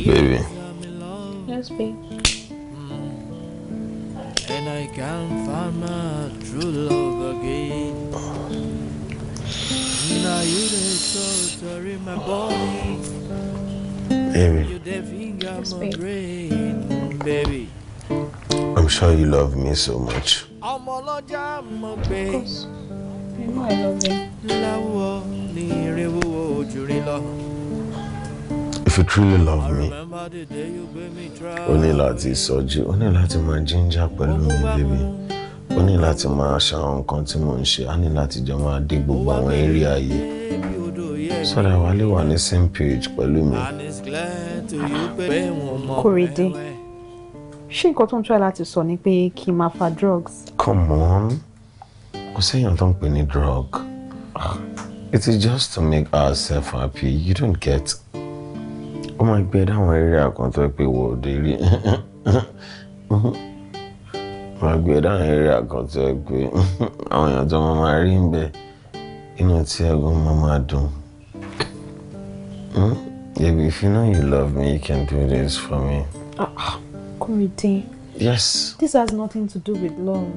Baby. Yes, babe. And I can't find my true love again. Now you the in my body. Baby. You the finger my brain, baby. I'm sure you love me so much. Of course. You know I love you. If you truly love me, o ní láti sọjí, o ní láti máa ginger pẹ̀lú mi, baby. O ní láti máa ṣàwọn nǹkan tí mo ń ṣe, a ní láti jọ máa dé gbogbo àwọn eré ayé. So that wà lè wà ní same page pẹ̀lú mi. Kórèdé, ṣé nǹkan tó ń try láti sọ ni pé kí n máa fa drugs? Come on. Kò séèyàn tó ń pè ní drug. It is just to make ourselves happy. You don't get. Oh my God, àwọn eré àkàntọ́ pé wò ó dé rí. My God, àwọn eré àkàntọ́ pé àwọn èèyàn tó máa rí ń bẹ inú tí ẹ̀gbọ́n máa dùn. Baby, if you know you love me, you can do this for me. Kórèdé. Yes. This has nothing to do with love.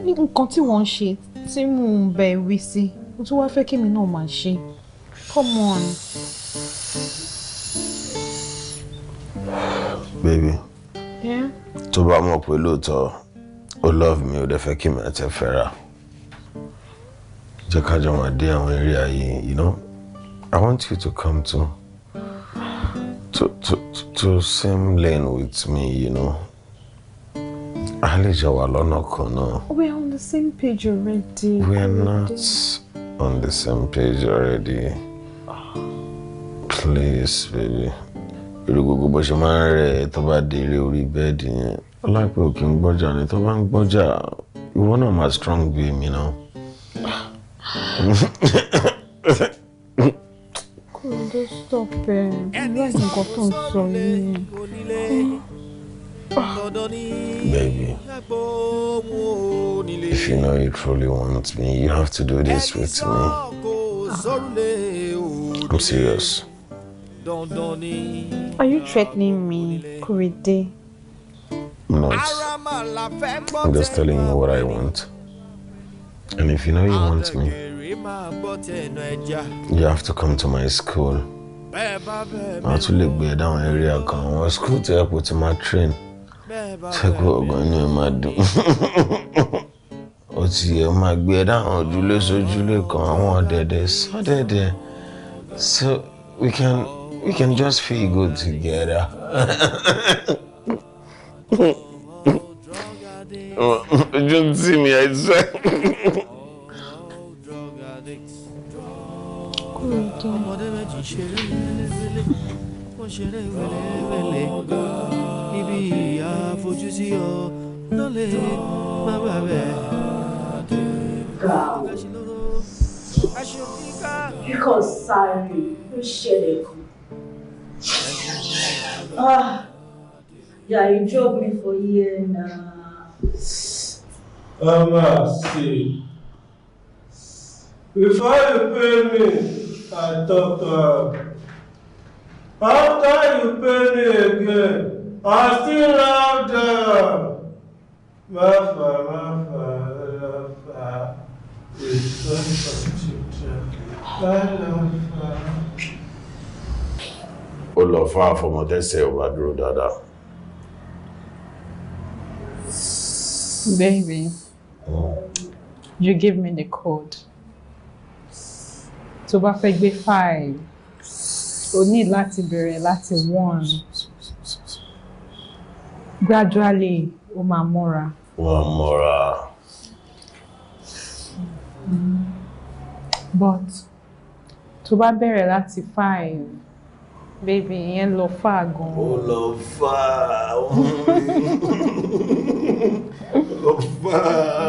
Nǹkan tí wọ́n ń ṣe tí mò ń bẹ wí sí, o tún wá fẹ́ kí mi náà máa ṣe. Come on. Baby. Yeah? Tó bá mọ̀ pé lóòótọ́ o love me, o dẹ̀ fẹ́ kí mi àti ẹ fẹ́ra. Jẹ́ ká jọ máa dé àwọn eré ayé, you know. I want you to come to same lane with me, you know. A lè jọ wà lọ́nà kan náà. We're on the same page already. We're not on the same page already. Please, baby. Irú gbogbo bó ṣe máa ń rẹ̀ tó bá dé eré orí bẹ́ẹ̀dì yẹn. Ọlápẹ́ ò kí ń gbọ́jà ni tó bá ń gbọ́jà, ìwọ náà máa strong bí mi náà. tó ń sọ yìí. Baby, if you know you truly want me, you have to do this with me. I'm serious. Are you threatening me, Kuride? I'm not. I'm just telling you what I want. And if you know you want me, you have to come to my school. I'll to live down area. Come school to help with my train. Take what going on my do. My beard down, Julius, come. I want this. So we can just feel good together. Don't see me, I swear. Because sorry, you share yeah, you drove me for a year now. See. Before you pay me, I talk. After you pay me again, I still love them. Mafa. It's so Olofa for Modeste overdrew Dada. Baby, you give me the code. Tó bá fẹ́ gbé 5, o need láti bẹ̀rẹ̀ láti 1. Gradually, o máa mọ́ra. But tó bá bẹ̀rẹ̀ láti 5, baby, ìyẹn lọ far gan. Ó lọ far.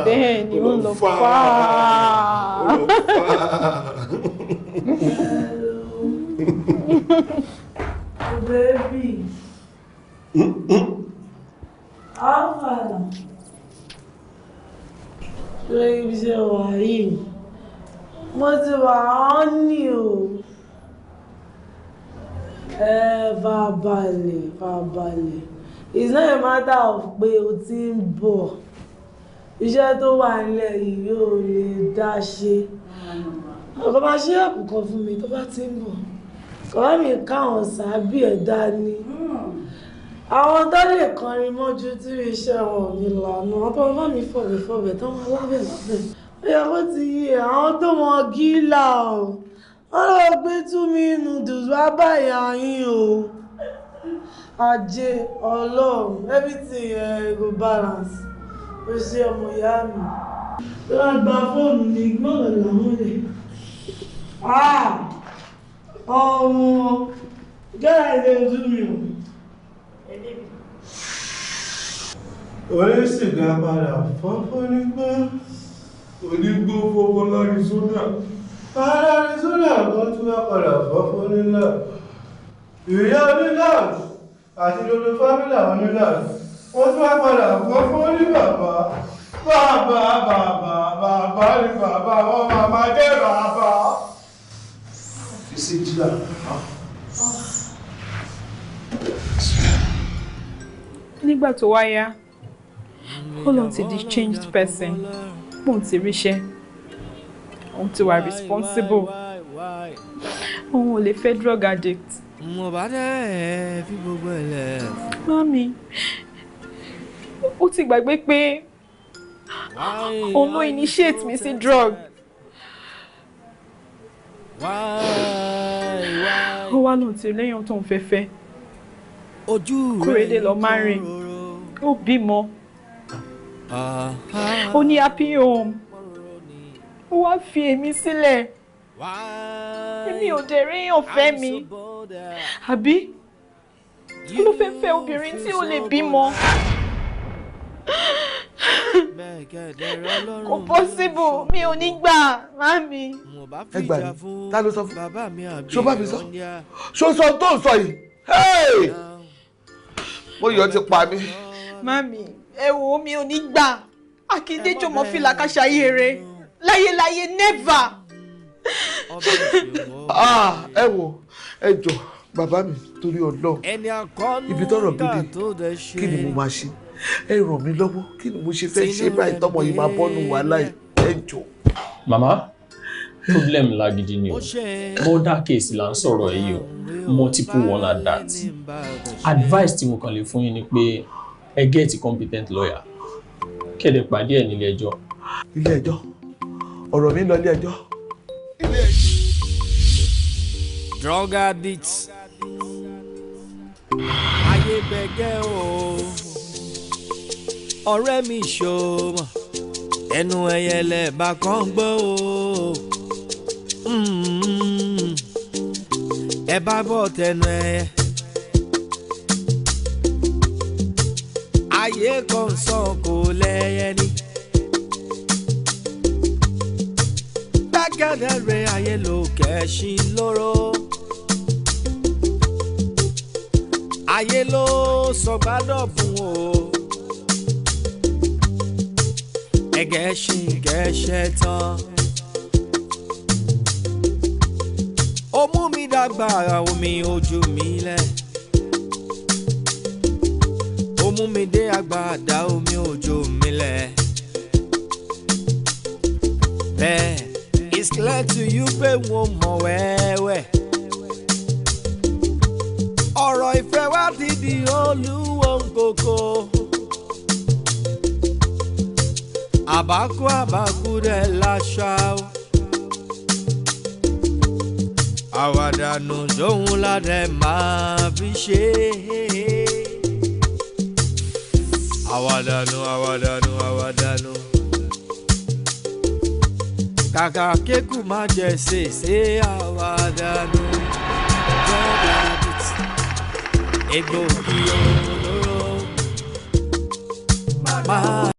Bẹ́ẹ̀ni, ó lọ far. Baby. How far? Baby, ṣe wà yìí. Mo ti wà ọ́nì o. Fàbalẹ̀. It's not a matter of pé o ti ń bọ̀. Iṣẹ́ tó wà nílẹ̀ yìí yóò lè dá ṣe. Ọkọ̀ máa ṣe àkùkọ fún mi tó bá ti ń bọ̀. Kọ̀wá mi káwọn sàábì ẹ̀ dání. Àwọn tó lè kọrin mọ́jú tí iṣẹ́ wọn ò ní lànà. Àwọn tó bá mi fọ̀bẹ̀ tó máa lábẹ̀. Ó yẹ kó ti yé àwọn tó mọ gíla o. Wọ́n lọ gbé 2 minutes noodles wá báyà yín o. Ajé Ọlọ́run, everything go balance. Ó ṣe ọmọ ìyá mi. Wọ́n gba fóònù ní gbọ́dọ̀ làwọn lè. Ọmọ gẹ́gẹ́ ilé ojú mi o. Orí sìgá padà fọ́fọ́ nígbà. Onígbó fọ́fọ́ l'Arizona. Arizona kan tún wá padà fọ́fọ́ nílà. Ìyá onílà àti lórí fámílà onílà. Wọ́n tún wá padà fọ́fọ́ ní bàbá. Bàbá ni bàbá, wọ́n máa jẹ́ bàbá. Ṣé jílà? Nígbà tó wá yá, ó lóun ti di changed person. Òun ti ríṣẹ́. Òun ti wà responsible. Òun ò lè fẹ́ drug addict. Mo bá dẹ́ fi gbogbo ẹ̀ lẹ̀. Mami, ó ti gbàgbé pé òun ló initiate mi sí drug. Ó wá lóun ti léyàn tó ń fẹ́fẹ́. Kúrédé lọ marry. Ó bímọ. Ó ní happy home. Ó wá fi èmi sílẹ̀. Èmi ò dẹ̀ réyàn fẹ́ mi. Àbí? Ó ló fẹ́ fẹ́ obìnrin tí ó lè bímọ. Kò possible, mi ò ní gbà, mami. Ẹ gbà mí, ta ló sọ fún? Ṣó bá mi sọ? Ṣó sọ tó ń sọ yìí? mo yọ ti pa mí. Mami, ẹ wò mi ò ní gbà. Akíndéjọ mọ fìlà ká ṣayére. Láyéláyé never. Ẹ wò ẹ jọ bàbá mi torí Ọlọ́run ibi tọ́rọ̀ gidi kí ni mo máa ṣe ẹ ràn mí lọ́wọ́ kí ni mo ṣe fẹ́ ṣe báyìí tọmọ yìí máa bọ́nu wàhálà ẹ jọ. Màmá problem ńlá gidi ni o murder case là ń sọ̀rọ̀ ẹ̀ yìí o multiple one at that. Advice tí mo kàn lè fún yín ni pé ẹ get a competent lawyer kéde pàdé ẹ̀ nílé ẹjọ́. Ilé ẹjọ́ ọ̀rọ̀ mi lọ ilé ẹjọ́. Drug addicts ayé bẹ̀gẹ́ o ọ̀rẹ́ mi ṣòmọ̀ ẹnu ẹyẹlẹ bá kàn gbọ́ o ẹ bá bọ̀ tẹnu ẹyẹ ayé kan sàn kò lẹ́yẹ ní gbàgede rẹ̀ ayé ló kẹ́sìn lóró. Ayé ló sọ gbádọ̀ fún o ẹgẹ́ ṣì gẹ́ṣẹ́ tán ó mú mi dàgbà omi ojú mi lẹ̀ ó mú mi dé àgbàdá omi ojú mi lẹ̀ bẹ́ẹ̀ it's clear to you pé wọ́n mọ̀ wẹ́wẹ́. Ọ̀rọ̀ ìfẹ́ wa ti di olúwo nkoko. Àbákú rẹ̀ láṣà o. Àwàdànù lóhun ládẹ máa fi ṣe. Àwàdànù. Kàkà kékù má jẹ ṣèṣe àwàdànù. Egbò kí olóró máa.